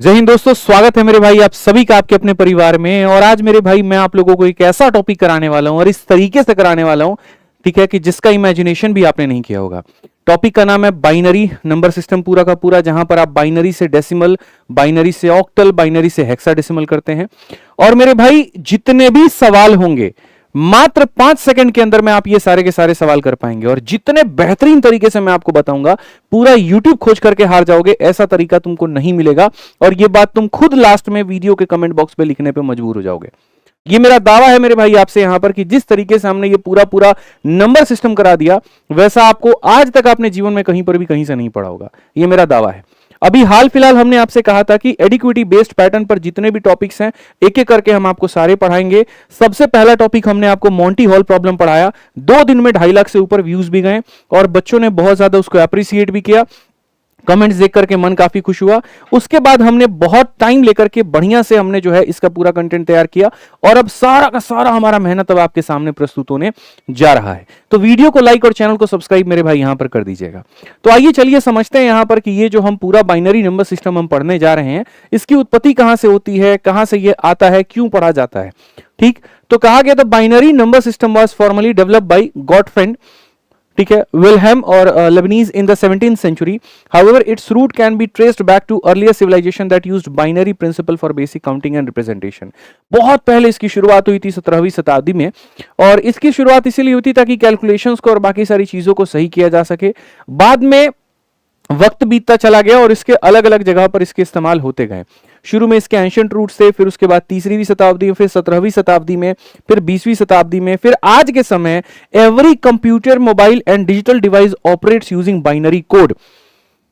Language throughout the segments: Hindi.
जय हिंद दोस्तों, स्वागत है मेरे भाई आप सभी का आपके अपने परिवार में। और आज मेरे भाई मैं आप लोगों को एक ऐसा टॉपिक कराने वाला हूं और इस तरीके से कराने वाला हूं, ठीक है, कि जिसका इमेजिनेशन भी आपने नहीं किया होगा। टॉपिक का नाम है बाइनरी नंबर सिस्टम पूरा का पूरा, जहां पर आप बाइनरी से डेसिमल, बाइनरी से ऑक्टल, बाइनरी से हेक्साडेसिमल करते हैं। और मेरे भाई जितने भी सवाल होंगे मात्र 5 सेकंड के अंदर में आप ये सारे के सारे सवाल कर पाएंगे। और जितने बेहतरीन तरीके से मैं आपको बताऊंगा, पूरा YouTube खोज करके हार जाओगे, ऐसा तरीका तुमको नहीं मिलेगा। और ये बात तुम खुद लास्ट में वीडियो के कमेंट बॉक्स पे लिखने पे मजबूर हो जाओगे। ये मेरा दावा है मेरे भाई आपसे यहां पर कि जिस तरीके से हमने ये पूरा पूरा नंबर सिस्टम करा दिया, वैसा आपको आज तक आपने जीवन में कहीं पर भी कहीं से नहीं पढ़ा होगा। ये मेरा दावा है। अभी हाल फिलहाल हमने आपसे कहा था कि एडिक्विटी बेस्ड पैटर्न पर जितने भी टॉपिक्स हैं एक एक करके हम आपको सारे पढ़ाएंगे। सबसे पहला टॉपिक हमने आपको मॉन्टी हॉल प्रॉब्लम पढ़ाया। 2 दिन में 2.5 लाख से ऊपर व्यूज भी गए और बच्चों ने बहुत ज्यादा उसको अप्रिशिएट भी किया। कमेंट्स देख करके मन काफी खुश हुआ। उसके बाद हमने बहुत टाइम लेकर के बढ़िया से हमने जो है इसका पूरा कंटेंट तैयार किया और अब सारा का सारा हमारा मेहनत अब आपके सामने प्रस्तुत होने जा रहा है। तो वीडियो को लाइक और चैनल को सब्सक्राइब मेरे भाई यहां पर कर दीजिएगा। तो आइए चलिए समझते हैं यहां पर कि ये जो हम पूरा बाइनरी नंबर सिस्टम हम पढ़ने जा रहे हैं, इसकी उत्पत्ति कहां से होती है, कहां से ये आता है, क्यों पढ़ा जाता है। ठीक, तो कहा गया था binary number system was formally developed by Gottfried, ठीक है, विल्हेम और Leibniz in the 17th century. However, its root can be traced back to earlier civilization that used binary principle for basic counting and representation. बहुत पहले इसकी शुरुआत हुई थी 17वीं शताब्दी में। और इसकी शुरुआत इसीलिए हुई थी ताकि कैलकुलेशंस को और बाकी सारी चीजों को सही किया जा सके। बाद में वक्त बीतता चला गया और इसके अलग अलग जगह पर इसके इस्तेमाल होते गए। शुरू में इसके एंशिएंट रूट्स थे, फिर उसके बाद 3वीं शताब्दी में, फिर 17वीं शताब्दी में, फिर 20वीं शताब्दी में, फिर आज के समय every computer, mobile and digital device operates using binary code.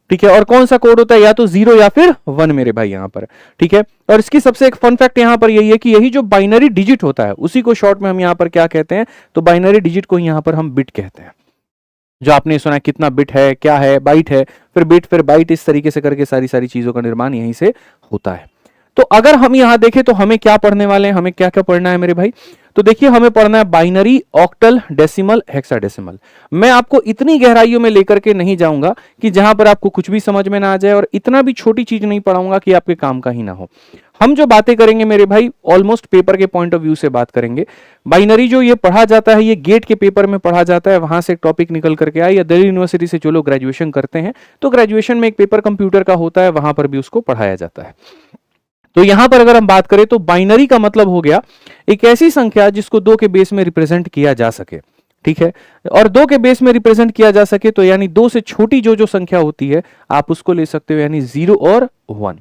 ठीक है, और कौन सा कोड होता है, या तो 0 या फिर 1 मेरे भाई यहां पर। ठीक है, और इसकी सबसे एक फन फैक्ट यहां पर यही है कि यही जो बाइनरी डिजिट होता है उसी को शॉर्ट में हम यहां पर क्या कहते हैं, तो बाइनरी डिजिट को यहां पर हम बिट कहते हैं। जो आपने सुना है कितना बिट है, क्या है, बाइट है, फिर बिट, फिर बाइट, इस तरीके से करके सारी सारी चीजों का निर्माण यहीं से होता है। तो अगर हम यहां देखें तो हमें क्या पढ़ने वाले हैं, हमें क्या क्या पढ़ना है मेरे भाई। तो देखिए, हमें पढ़ना है बाइनरी, ऑक्टल, डेसिमल, हेक्साडेसिमल। मैं आपको इतनी गहराइयों में लेकर के नहीं जाऊंगा कि जहां पर आपको कुछ भी समझ में ना आ जाए, और इतना भी छोटी चीज नहीं पढ़ाऊंगा कि आपके काम का ही ना हो। हम जो बातें करेंगे मेरे भाई ऑलमोस्ट पेपर के पॉइंट ऑफ व्यू से बात करेंगे। बाइनरी जो ये पढ़ा जाता है, ये गेट के पेपर में पढ़ा जाता है, वहां से एक टॉपिक निकल करके आए, या दिल्ली यूनिवर्सिटी से जो लोग ग्रेजुएशन करते हैं तो ग्रेजुएशन में एक पेपर कंप्यूटर का होता है, वहां पर भी उसको पढ़ाया जाता है। तो यहां पर अगर हम बात करें तो बाइनरी का मतलब हो गया एक ऐसी संख्या जिसको 2 के बेस में रिप्रेजेंट किया जा सके। ठीक है, और 2 के बेस में रिप्रेजेंट किया जा सके तो यानी 2 से छोटी जो जो संख्या होती है आप उसको ले सकते हो, यानी 0 और 1।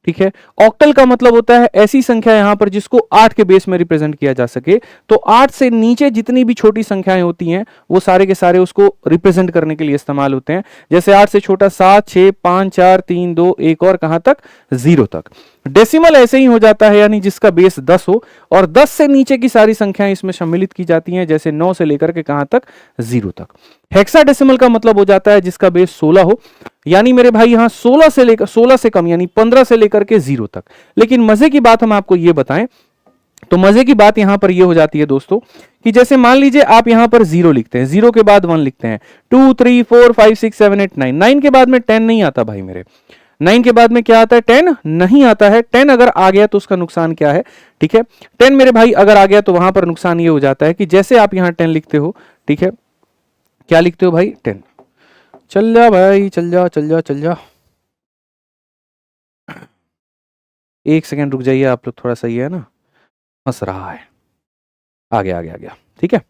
ठीक है, ऑक्टल का मतलब होता है ऐसी संख्या यहां पर जिसको 8 के बेस में रिप्रेजेंट किया जा सके। तो 8 से नीचे जितनी भी छोटी संख्याएं होती हैं वो सारे के सारे उसको रिप्रेजेंट करने के लिए इस्तेमाल होते हैं। जैसे 8 से छोटा 7, 6, 5, 4, 3, 2, 1 और कहां तक, 0 तक। डेसिमल ऐसे ही हो जाता है, यानी जिसका बेस 10 हो और 10 से नीचे की सारी संख्याएं इसमें सम्मिलित की जाती हैं, जैसे 9 से लेकर के कहां तक, 0 तक। हेक्साडेसिमल का मतलब हो जाता है जिसका बेस 16 हो, यानी मेरे भाई यहां 16 से कम, यानी 15 से लेकर के 0 तक। लेकिन मजे की बात हम आपको ये बताएं, तो मजे की बात यहां पर ये हो जाती है दोस्तों कि जैसे मान लीजिए आप यहां पर 0 लिखते हैं, 0 के बाद 1 लिखते हैं, 2, 3, 4, 5, 6, 7, 8, 9, 9 के बाद में 10 नहीं आता भाई मेरे। 9 के बाद में क्या आता है, 10 नहीं आता है। 10 अगर आ गया तो उसका नुकसान क्या है, ठीक है, 10 मेरे भाई अगर आ गया तो वहां पर नुकसान ये हो जाता है कि जैसे आप यहां 10 लिखते हो, ठीक है, क्या लिखते हो भाई, 10। चल जा भाई, चल जा चल जा चल जा, 1 सेकेंड रुक जाइए आप लोग, थोड़ा सा ये है ना हंस रहा है। आ गया आ गया आ गया, ठीक है।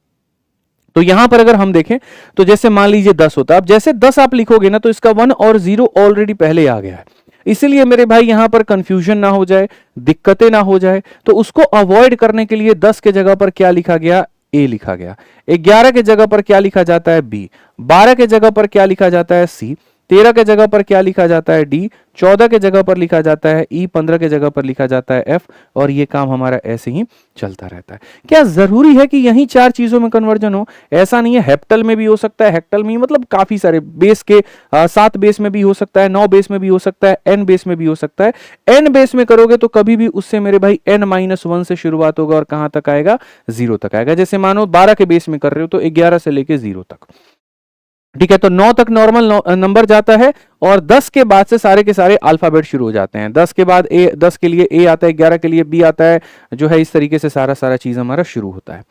तो यहां पर अगर हम देखें तो जैसे मान लीजिए 10 होता है, अब जैसे 10 आप लिखोगे ना तो इसका 1 और 0 ऑलरेडी पहले आ गया है। इसीलिए मेरे भाई यहां पर कंफ्यूजन ना हो जाए, दिक्कतें ना हो जाए, तो उसको अवॉइड करने के लिए 10 के जगह पर क्या लिखा गया, ए लिखा गया। 11 के जगह पर क्या लिखा जाता है, बी। 12 के जगह पर क्या लिखा जाता है, सी। 13 के जगह पर क्या लिखा जाता है, डी। 14 के जगह पर लिखा जाता है ई। 15 के जगह पर लिखा जाता है एफ। और ये काम हमारा ऐसे ही चलता रहता है। क्या जरूरी है कि यही 4 चीजों में कन्वर्जन हो, ऐसा नहीं है। हेप्टल में भी हो सकता है, हेक्टल में मतलब काफी सारे बेस के 7 बेस में भी हो सकता है, 9 बेस में भी हो सकता है, एन बेस में भी हो सकता है। एन बेस में करोगे तो कभी भी उससे मेरे भाई n-1 से शुरुआत होगा और कहां तक आएगा, 0 तक आएगा। जैसे मानो 12 के बेस में कर रहे हो तो 11 से लेके 0 तक। ठीक है। तो 9 तक नॉर्मल नंबर जाता है और 10 के बाद से सारे के सारे अल्फाबेट शुरू हो जाते हैं। 10 के बाद ए, 10 के लिए ए आता है, 11 के लिए बी आता है, जो है इस तरीके से सारा चीज हमारा शुरू होता है।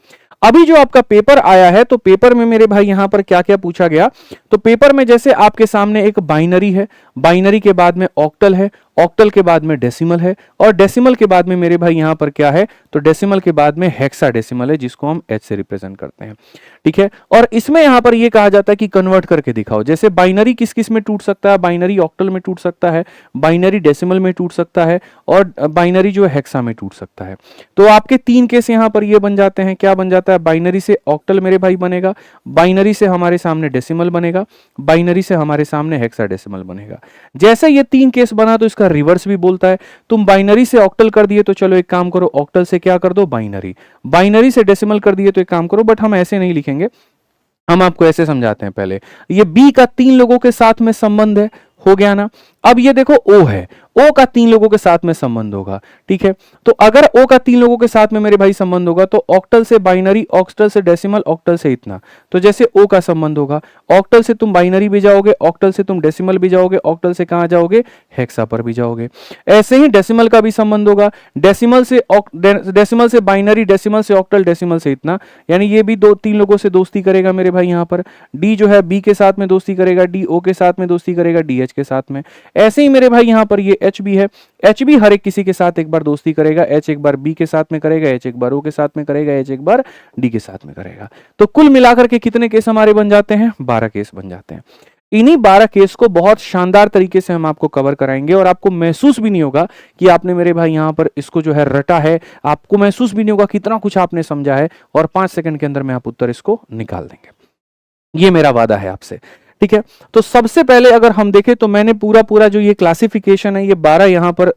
अभी जो आपका पेपर आया है, तो पेपर में मेरे भाई यहां पर क्या क्या पूछा गया, तो पेपर में जैसे आपके सामने एक बाइनरी है, बाइनरी के बाद में ऑक्टल है, ऑक्टल के बाद में डेसिमल है, और डेसिमल के बाद में मेरे भाई यहां पर क्या है, तो डेसिमल के बाद में हेक्साडेसिमल है, जिसको हम एच से रिप्रेजेंट करते हैं। ठीक है। और इसमें यहां पर यह कहा जाता है कि कन्वर्ट करके दिखाओ। जैसे बाइनरी किस किस में टूट सकता है, बाइनरी ऑक्टल में टूट सकता है, बाइनरी डेसिमल में टूट सकता है, और बाइनरी जो है हेक्सा में टूट सकता है। तो आपके 3 केस यहां पर ये बन जाते हैं। क्या बन जाता है, बाइनरी से ऑक्टल मेरे भाई बनेगा, बाइनरी से हमारे सामने डेसिमल बनेगा, बाइनरी से हमारे सामने हेक्साडेसिमल बनेगा। जैसे ये 3 केस बना तो इसका रिवर्स भी बोलता है। तुम बाइनरी से ऑक्टल कर दिए तो चलो एक काम करो, ऑक्टल से क्या कर दो, बाइनरी, बाइनरी से डेसिमल कर दिए तो एक काम करो, बट हम ऐसे नहीं लिखेंगे, हम आपको ऐसे समझाते हैं। पहले ये बी का 3 लोगों के साथ में संबंध है, हो गया ना। अब ये देखो ओ है, ओ का 3 लोगों के साथ में संबंध होगा। ठीक है। तो अगर ओ का 3 लोगों के साथ में मेरे भाई संबंध होगा, तो ऑक्टल से बाइनरी, ऑक्टल से डेसिमल, ऑक्टल से इतना। तो जैसे ओ का संबंध होगा, ऑक्टल से तुम बाइनरी भी जाओगे, ऑक्टल से तुम डेसिमल भी जाओगे, ऑक्टल से कहां जाओगे, हेक्सा पर भी जाओगे। ऐसे ही डेसिमल का भी संबंध होगा, डेसिमल से बाइनरी, डेसिमल से ऑक्टल, डेसिमल से इतना, यानी ये भी 2-3 लोगों से दोस्ती करेगा मेरे भाई। यहां पर डी जो है बी के साथ में दोस्ती करेगा, डी ओ के साथ में दोस्ती करेगा, डी एच के साथ में। ऐसे ही मेरे भाई यहां पर ये एच भी है, एच भी हर एक किसी के साथ एक बार दोस्ती करेगा, एच एक बार बी के साथ में करेगा, एच एक बार ओ के साथ में करेगा, एच एक बार डी के साथ में करेगा। तो कुल मिलाकर के कितने केस हमारे बन जाते हैं, 12 केस बन जाते हैं। इन्हीं 12 केस को बहुत शानदार तरीके से हम आपको कवर कराएंगे, और आपको महसूस भी नहीं होगा कि आपने मेरे भाई यहां पर इसको जो है रटा है, आपको महसूस भी नहीं होगा कितना कुछ आपने समझा है, और 5 सेकंड के अंदर में आप उत्तर इसको निकाल देंगे, ये मेरा वादा है आपसे। ठीक है। तो सबसे पहले अगर हम देखें तो मैंने पूरा जो ये क्लासिफिकेशन है, ये 12 यहां पर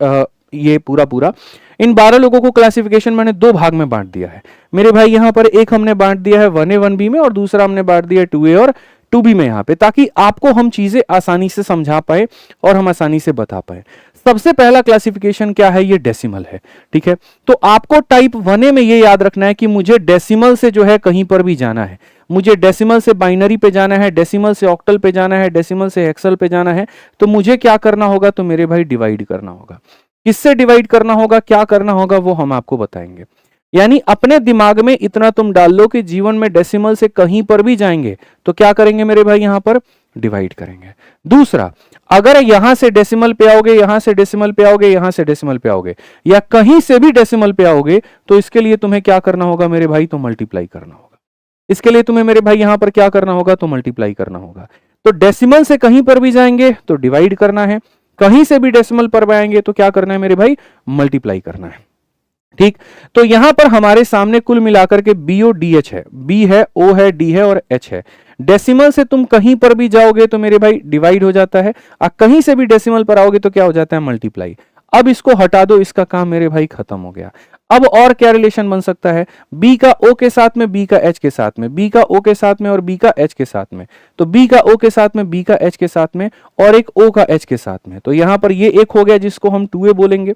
ये पूरा इन 12 लोगों को क्लासिफिकेशन मैंने 2 भाग में बांट दिया है मेरे भाई। यहां पर एक हमने बांट दिया है 1A 1B में, और दूसरा हमने बांट दिया है 2A और 2B में यहां पे, ताकि आपको हम चीजें आसानी से समझा पाए और हम आसानी से बता पाए। सबसे पहला क्लासिफिकेशन क्या है, ये डेसिमल है। ठीक है। तो आपको टाइप 1A में ये याद रखना है कि मुझे डेसिमल से जो है कहीं पर भी जाना है, मुझे डेसिमल से बाइनरी पे जाना है, डेसिमल से ऑक्टल पे जाना है, डेसिमल से हेक्सल पे जाना है, तो मुझे क्या करना होगा, तो मेरे भाई डिवाइड करना होगा। किससे डिवाइड करना होगा, क्या करना होगा, वो हम आपको बताएंगे। यानी अपने दिमाग में इतना तुम डाल लो कि जीवन में डेसिमल से कहीं पर भी जाएंगे तो क्या करेंगे मेरे भाई, यहां पर डिवाइड करेंगे। दूसरा, अगर यहां से डेसिमल पे आओगे, यहां से डेसिमल पे आओगे, यहां से डेसिमल पे आओगे, या कहीं से भी डेसिमल पे आओगे, तो इसके लिए तुम्हें क्या करना होगा मेरे भाई, तो मल्टीप्लाई करना होगा। इसके लिए तुम्हें मेरे भाई यहां पर क्या करना होगा, तो मल्टीप्लाई करना होगा। तो डेसिमल से कहीं पर भी जाएंगे तो डिवाइड करना है, कहीं से भी डेसिमल पर आएंगे तो क्या करना है मेरे भाई, मल्टीप्लाई करना है। ठीक। तो यहां पर हमारे सामने कुल मिलाकर के बीओ डीएच है, बी है, ओ है, डी है और एच है। डेसिमल से तुम कहीं पर भी जाओगे तो मेरे भाई डिवाइड हो जाता है, और कहीं से भी डेसिमल पर आओगे तो क्या हो जाता है, मल्टीप्लाई। अब इसको हटा दो, इसका काम मेरे भाई खत्म हो गया। अब और क्या रिलेशन बन सकता है, बी का ओ के साथ में, बी का एच के साथ में, बी का ओ के साथ में और बी का एच के साथ में, तो बी का ओ के साथ में, बी का एच के साथ में और एक ओ का एच के साथ में। तो यहां पर ये एक हो गया जिसको हम 2A बोलेंगे,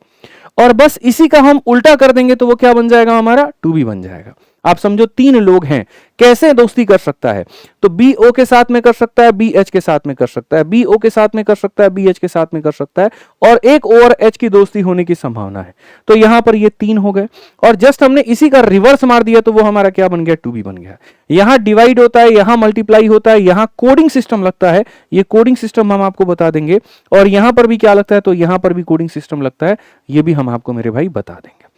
और बस इसी का हम उल्टा कर देंगे तो वो क्या बन जाएगा, हमारा 2B बन जाएगा। आप समझो 3 लोग हैं, कैसे दोस्ती कर सकता है, तो बी ओ के साथ में कर सकता है, बी एच के साथ में कर सकता है, बी ओ के साथ में कर सकता है, बी एच के साथ में कर सकता है, और एक ओ और एच की दोस्ती होने की संभावना है। तो यहां पर ये 3 हो गए, और जस्ट हमने इसी का रिवर्स मार दिया तो वो हमारा क्या बन गया, 2B बन गया। यहां डिवाइड होता है, यहां मल्टीप्लाई होता है, यहां कोडिंग सिस्टम लगता है, ये कोडिंग सिस्टम हम आपको बता देंगे, और यहां पर भी क्या लगता है, तो यहां पर भी कोडिंग सिस्टम लगता है, ये भी हम आपको मेरे भाई बता देंगे।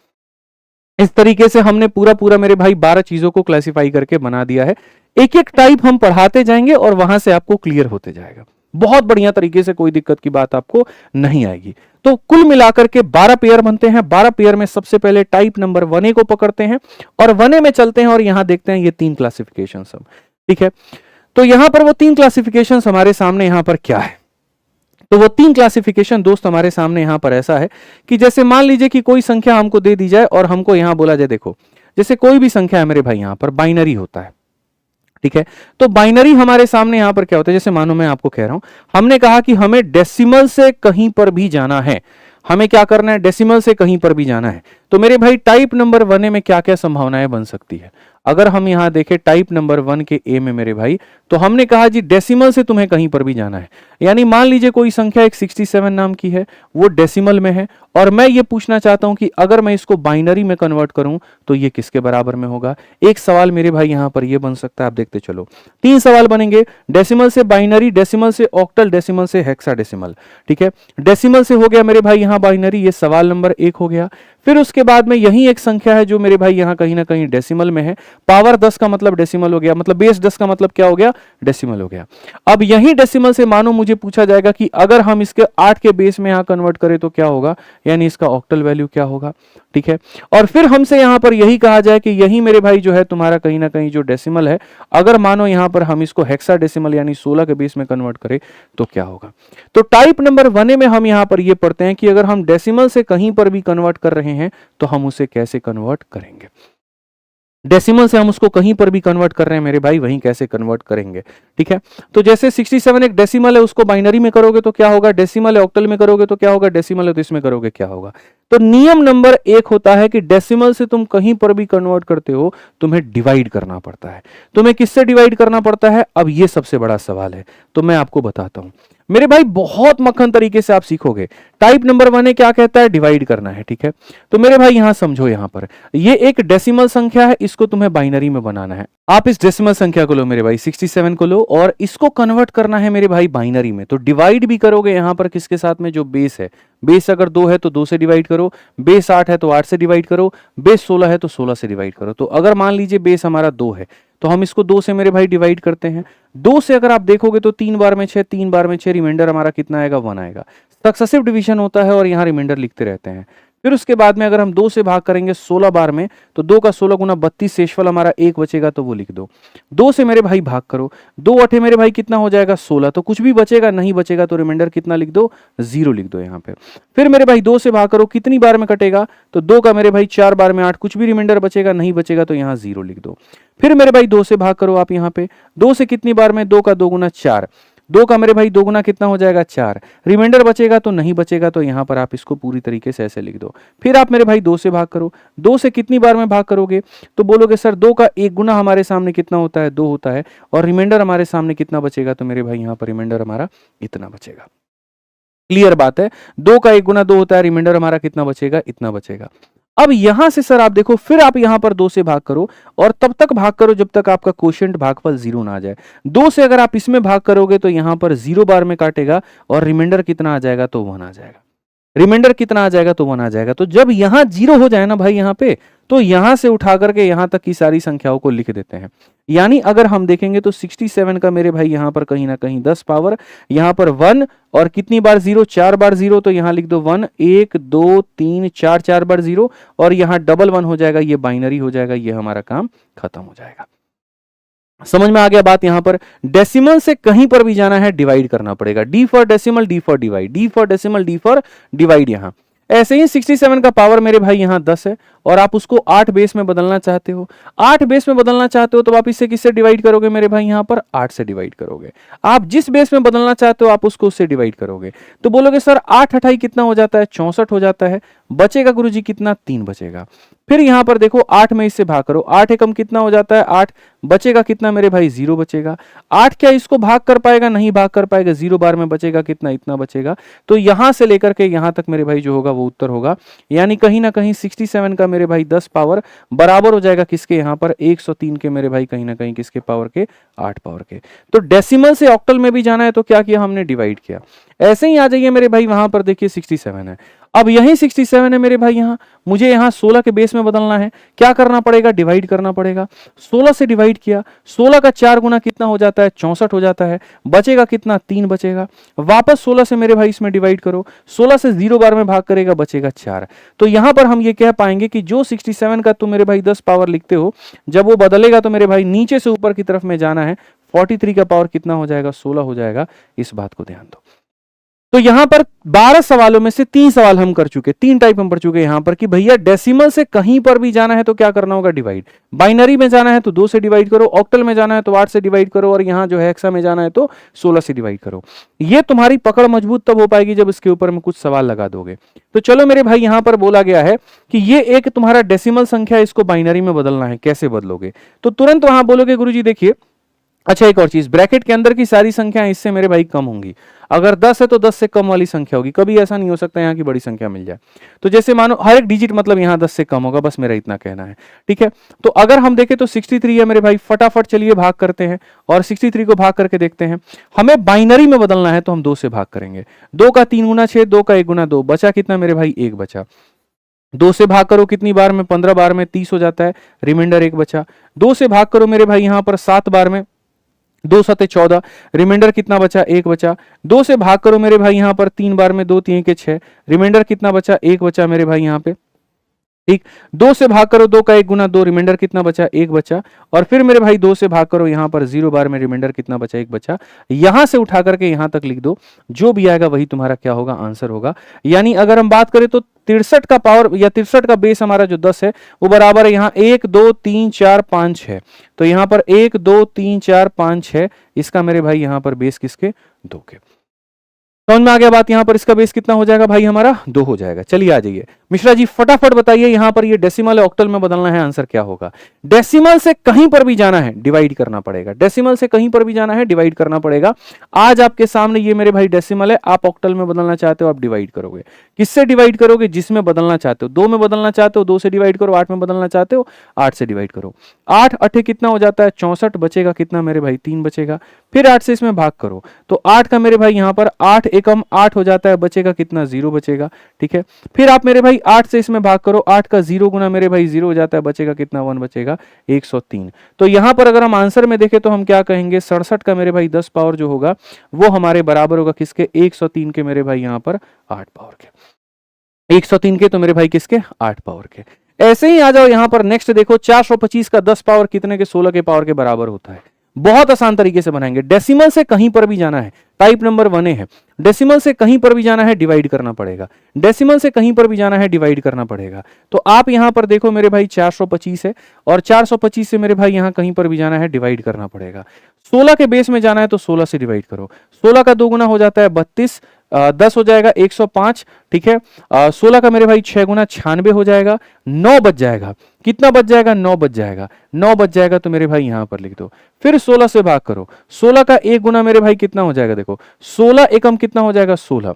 इस तरीके से हमने पूरा मेरे भाई 12 चीजों को क्लासिफाई करके बना दिया है। एक एक टाइप हम पढ़ाते जाएंगे और वहां से आपको क्लियर होते जाएगा, बहुत बढ़िया तरीके से, कोई दिक्कत की बात आपको नहीं आएगी। तो कुल मिलाकर के 12 पेयर बनते हैं। 12 पेयर में सबसे पहले टाइप नंबर 1A को पकड़ते हैं और 1A में चलते हैं और यहां देखते हैं ये 3 क्लासिफिकेशन सब। ठीक है। तो यहां पर वो 3 क्लासिफिकेशन हमारे सामने यहां पर क्या है, तो वो 3 क्लासिफिकेशन दोस्त हमारे सामने यहां पर ऐसा है कि जैसे मान लीजिए कि कोई संख्या हमको दे दी जाए और हमको यहां बोला जाए, देखो जैसे कोई भी संख्या है मेरे भाई, यहां पर बाइनरी होता है। ठीक है। तो बाइनरी हमारे सामने यहां पर क्या होता है, जैसे मानो मैं आपको कह रहा हूं, हमने कहा कि हमें डेसिमल से कहीं पर भी जाना है, हमें क्या करना है, डेसिमल से कहीं पर भी जाना है। तो तो मेरे भाई टाइप नंबर 1 में क्या क्या संभावनाएं बन सकती है? अगर हम यहां देखें टाइप नंबर 1 के ए में मेरे भाई, तो हमने कहा जी डेसिमल से तुम्हें कहीं पर भी जाना है। यानी मान लीजिए कोई संख्या एक 67 नाम की है, वो डेसिमल में है, और मैं ये पूछना चाहता हूं कि अगर मैं इसको बाइनरी में कन्वर्ट करूं तो ये किसके बराबर में होगा। एक सवाल मेरे भाई यहां पर ये बन सकता है, आप देखते चलो। 3 सवाल बनेंगे, डेसिमल से बाइनरी, डेसिमल से ऑक्टल, डेसिमल से हेक्साडेसिमल। ठीक है, डेसिमल से हो गया मेरे भाई यहां बाइनरी, ये सवाल नंबर 1 हो गया। फिर उसके बाद में यही एक संख्या है जो मेरे भाई यहां कहीं ना कहीं डेसिमल में है। पावर 10 का मतलब डेसिमल हो गया, मतलब बेस 10 का मतलब क्या हो गया, डेसिमल हो गया। अब यही डेसिमल से मानो मुझे पूछा जाएगा कि अगर हम इसके 8 के बेस में यहां कन्वर्ट करें तो क्या होगा, यानी इसका ऑक्टल वैल्यू क्या होगा। ठीक है, और फिर हमसे यहां पर यही कहा जाए कि यही मेरे भाई जो है तुम्हारा कहीं ना कहीं जो डेसिमल है, अगर मानो यहां पर हम इसको हेक्साडेसिमल यानी 16 के बेस में कन्वर्ट करें तो क्या होगा। तो टाइप नंबर 1 में हम यहां पर ये पढ़ते हैं कि अगर हम डेसिमल से कहीं पर भी कन्वर्ट कर रहे हैं तो हम उसे कैसे कन्वर्ट करेंगे। डेसिमल से हम उसको कहीं पर भी कन्वर्ट कर रहे हैं मेरे भाई, वहीं कैसे कन्वर्ट करेंगे। ठीक है, तो जैसे 67 एक डेसिमल है, उसको बाइनरी में करोगे तो क्या होगा, डेसिमल है, ऑक्टल में करोगे तो क्या होगा, डेसिमल है तो इसमें करोगे क्या होगा। तो नियम नंबर 1 होता है कि डेसिमल से तुम कहीं पर भी कन्वर्ट करते हो तुम्हें डिवाइड करना पड़ता है। तुम्हें किससे डिवाइड करना पड़ता है, अब ये सबसे बड़ा सवाल है, तो मैं आपको बताता हूं मेरे भाई, बहुत मक्खन तरीके से आप सीखोगे। टाइप नंबर 1 क्या कहता है, डिवाइड करना है। ठीक है, तो मेरे भाई यहां समझो, यहां पर ये एक डेसिमल संख्या है, इसको तुम्हें बाइनरी में बनाना है। आप इस डेसिमल संख्या को लो मेरे भाई, 67 को लो, और इसको कन्वर्ट करना है मेरे भाई बाइनरी में। तो डिवाइड भी करोगे यहां पर किसके साथ में, जो बेस है। बेस अगर 2 है तो 2 से डिवाइड करो, बेस 8 है तो 8 से डिवाइड करो, बेस 16 है तो 16 से डिवाइड करो। तो अगर मान लीजिए बेस हमारा 2 है तो हम इसको 2 से मेरे भाई डिवाइड करते हैं। 2 से अगर आप देखोगे तो 3 बार में 6, 3 बार में 6, रिमाइंडर हमारा कितना आएगा, 1 आएगा। सक्सेसिव डिवीजन होता है और यहाँ रिमाइंडर लिखते रहते हैं। फिर उसके बाद में अगर हम 2 से भाग करेंगे 16 बार में, तो 2 का 16 गुना 32, शेषफल हमारा 1 बचेगा, तो वो लिख दो। 2 से मेरे भाई भाग करो, 2 अठे मेरे भाई कितना हो जाएगा, 16। तो कुछ भी बचेगा नहीं बचेगा, तो रिमाइंडर कितना लिख दो, 0 लिख दो यहाँ पे। फिर मेरे भाई 2 से भाग करो, कितनी बार में कटेगा, तो 2 का मेरे भाई 4 बार में 8, कुछ भी रिमाइंडर बचेगा नहीं बचेगा, तो यहाँ 0 लिख दो। फिर मेरे भाई 2 से भाग करो आप यहाँ पे, 2 से कितनी बार में, 2 का 2 गुना 4, 2 का मेरे भाई 2 गुना कितना हो जाएगा, 4। रिमाइंडर बचेगा तो नहीं बचेगा, तो यहां पर आप इसको पूरी तरीके से ऐसे लिख दो। फिर आप मेरे भाई 2 से भाग करो, 2 से कितनी बार में भाग करोगे, तो बोलोगे सर 2 का 1 गुना हमारे सामने कितना होता है, 2 होता है, और रिमाइंडर हमारे सामने कितना बचेगा, तो मेरे भाई यहां पर रिमाइंडर हमारा इतना बचेगा। क्लियर बात है, 2 का 1 गुना 2 होता है, रिमाइंडर हमारा कितना बचेगा, इतना बचेगा। अब यहां से सर आप देखो, फिर आप यहां पर 2 से भाग करो, और तब तक भाग करो जब तक आपका क्वोशिएंट भागफल 0 ना आ जाए। 2 से अगर आप इसमें भाग करोगे तो यहां पर 0 बार में काटेगा, और रिमाइंडर कितना आ जाएगा, तो 1 आ जाएगा। रिमाइंडर कितना आ जाएगा, तो 1 आ जाएगा। तो जब यहां 0 हो जाए ना भाई यहां पे, तो यहां से उठा करके यहां तक की सारी संख्याओं को लिख देते हैं। यानी अगर हम देखेंगे तो 67 का मेरे भाई यहां पर कहीं ना कहीं 10 पावर, यहां पर 1, और कितनी बार 0, 4 बार 0, तो यहां लिख दो 1, 1 2 3 4, 4 बार 0, और यहां डबल 1 हो जाएगा, ये बाइनरी हो जाएगा, ये हमारा काम खत्म हो जाएगा। समझ में आ गया बात। यहां पर डेसिमल से कहीं पर भी जाना है, डिवाइड करना पड़ेगा। D for decimal, D for divide, D for decimal, D for divide. यहां ऐसे ही 67 का पावर मेरे भाई यहां 10 है, और आप उसको 8 बेस में बदलना चाहते हो। 8 बेस में बदलना चाहते हो तो आप इससे किससे डिवाइड करोगे मेरे भाई, यहां पर 8 से डिवाइड करोगे। आप जिस बेस में बदलना चाहते हो आप उसको उससे डिवाइड करोगे। तो बोलोगे सर 8 अठाई कितना हो जाता है, 64 हो जाता है। बचेगा गुरुजी कितना, 3 बचेगा। फिर यहां पर देखो 8 में इससे भाग करो, 8 एकम कितना हो जाता है, 8। बचेगा कितना मेरे भाई, 0 बचेगा। 8 क्या इसको भाग कर पाएगा, नहीं भाग कर पाएगा, 0 बार में बचेगा कितना, इतना बचेगा। तो यहां से लेकर के यहां तक मेरे भाई जो होगा वो उत्तर होगा। यानी कहीं ना कहीं 67 का मेरे भाई 10 पावर बराबर हो जाएगा किसके, यहां पर 103 के मेरे भाई कहीं ना कहीं किसके पावर के, 8 पावर के। तो डेसिमल से ऑक्टल में भी जाना है तो क्या किया हमने, डिवाइड किया। ऐसे ही आ जाइए मेरे भाई, वहां पर देखिए 67 है, अब यही 67 है मेरे भाई, यहां मुझे यहां 16 के बेस में बदलना है। क्या करना पड़ेगा, डिवाइड करना पड़ेगा। 16 से डिवाइड किया, 16 का 4 गुना कितना हो जाता है, 64 हो जाता है। बचेगा कितना, 3 बचेगा। वापस 16 से मेरे भाई इसमें डिवाइड करो, 16 से 0 बार में भाग करेगा, बचेगा 4। तो यहां पर हम ये कह पाएंगे कि जो 67 का तुम मेरे भाई 10 पावर लिखते हो, जब वो बदलेगा तो मेरे भाई नीचे से ऊपर की तरफ में जाना है। 43 का पावर कितना हो जाएगा, 16 हो जाएगा। इस बात को ध्यान दो। तो यहां पर 12 सवालों में से 3 सवाल हम कर चुके, 3 टाइप हम पढ़ चुके यहां पर कि भैया डेसिमल से कहीं पर भी जाना है तो क्या करना होगा, डिवाइड। बाइनरी में जाना है तो 2 से डिवाइड करो, ऑक्टल में जाना है तो 8 से डिवाइड करो, और यहां जो है हेक्सा में जाना है तो 16 से डिवाइड करो। ये तुम्हारी पकड़ मजबूत तब हो पाएगी जब इसके ऊपर में कुछ सवाल लगा दोगे। तो चलो मेरे भाई, यहां पर बोला गया है कि ये एक तुम्हारा डेसिमल संख्या, इसको बाइनरी में बदलना है, कैसे बदलोगे? तो तुरंत वहां बोलोगे गुरुजी देखिए, अच्छा एक और चीज, ब्रैकेट के अंदर की सारी संख्याएं इससे मेरे भाई कम होंगी। अगर 10 है तो 10 से कम वाली संख्या होगी, कभी ऐसा नहीं हो सकता यहाँ की बड़ी संख्या मिल जाए। तो जैसे मानो हर एक डिजिट मतलब यहाँ 10 से कम होगा, बस मेरा इतना कहना है, ठीक है। तो अगर हम देखें तो 63 है मेरे भाई, फटाफट चलिए भाग करते हैं और 63 को भाग करके देखते हैं। हमें बाइनरी में बदलना है तो हम 2 से भाग करेंगे। 2 का 3 गुना 6, 2 का 1 गुना 2, बचा कितना मेरे भाई, 1 बचा। 2 से भाग करो कितनी बार में, 15 बार में 30 हो जाता है, रिमाइंडर 1 बचा। 2 से भाग करो मेरे भाई यहाँ पर 7 बार में, 2 सते 14, रिमाइंडर कितना बचा, 1 बचा। 2 से भाग करो मेरे भाई यहाँ पर 3 बार में, 2 3 के 6, रिमाइंडर कितना बचा, 1 बचा मेरे भाई यहाँ पे, ठीक। 2 से भाग करो, 2 का 1 गुना 2, रिमाइंडर कितना बचा, 1 बचा। और फिर मेरे भाई 2 से भाग करो यहाँ पर 0 बार में, रिमाइंडर कितना बचा, 1 बचा। यहां से उठा करके यहां तक लिख दो, जो भी आएगा वही तुम्हारा क्या होगा, आंसर होगा। यानी अगर हम बात करें तो 63 का पावर या 63 का बेस हमारा जो 10 है वो बराबर है यहाँ 1 2 3 4 5 6। तो यहाँ पर 1 2 3 4 5 6, इसका मेरे भाई यहाँ पर बेस किसके, 2 के। समझ में आ गया बात? यहां पर इसका बेस कितना हो जाएगा भाई, हमारा 2 हो जाएगा। चलिए आ जाइए मिश्रा जी, फटाफट बताइए यहां पर ये डेसिमल है ऑक्टल में बदलना है, आंसर क्या होगा? डेसिमल से कहीं पर भी जाना है डिवाइड करना पड़ेगा, डेसिमल से कहीं पर भी जाना है डिवाइड करना पड़ेगा। आज आपके सामने ये मेरे भाई डेसिमल है, आप ऑक्टल में बदलना चाहते हो, आप डिवाइड करोगे। किससे डिवाइड करोगे? जिसमें बदलना चाहते हो। 2 में बदलना चाहते हो, 2 से डिवाइड करो। 8 में बदलना चाहते हो, 8 से डिवाइड करो। 8 8 कितना हो जाता है, 64, बचेगा कितना मेरे भाई, 3 बचेगा। फिर 8 से इसमें भाग करो तो 8 का मेरे भाई यहाँ पर 8 एकम 8 हो जाता है, बचेगा कितना, 0 बचेगा, ठीक है। फिर आप मेरे भाई 8 से इसमें भाग करो, 8 का 0 गुना मेरे भाई 0 हो जाता है, बचेगा कितना, 1 बचेगा, 103। तो यहां पर अगर हम आंसर में देखें तो हम क्या कहेंगे, 67 का मेरे भाई 10 पावर जो होगा वो हमारे बराबर होगा किसके, 103 के मेरे भाई यहाँ पर 8 पावर के। 103 के तो मेरे भाई किसके, 8 पावर के। ऐसे ही आ जाओ यहां पर नेक्स्ट देखो, 425 का 10 पावर कितने के, 16 के पावर के बराबर होता है। बहुत आसान तरीके से बनाएंगे। डेसिमल से कहीं पर भी जाना है, टाइप नंबर 1 है। डेसिमल से कहीं पर भी जाना है डिवाइड करना पड़ेगा, डेसिमल से कहीं पर भी जाना है डिवाइड करना पड़ेगा। तो आप यहां पर देखो मेरे भाई 425 है और 425 से मेरे भाई यहां कहीं पर भी जाना है डिवाइड करना पड़ेगा। 16 के बेस में जाना है तो 16 से डिवाइड करो। 16 का 2 गुना हो जाता है 32, 10 हो जाएगा 105, ठीक है। 16 का मेरे भाई 6 गुना 96 हो जाएगा, 9 बच जाएगा। कितना बच जाएगा, 9 बच जाएगा। 9 बच जाएगा तो मेरे भाई यहां पर लिख दो। फिर 16 से भाग करो, 16 का 1 गुना मेरे भाई कितना हो जाएगा, देखो 16 एकम कितना हो जाएगा, 16।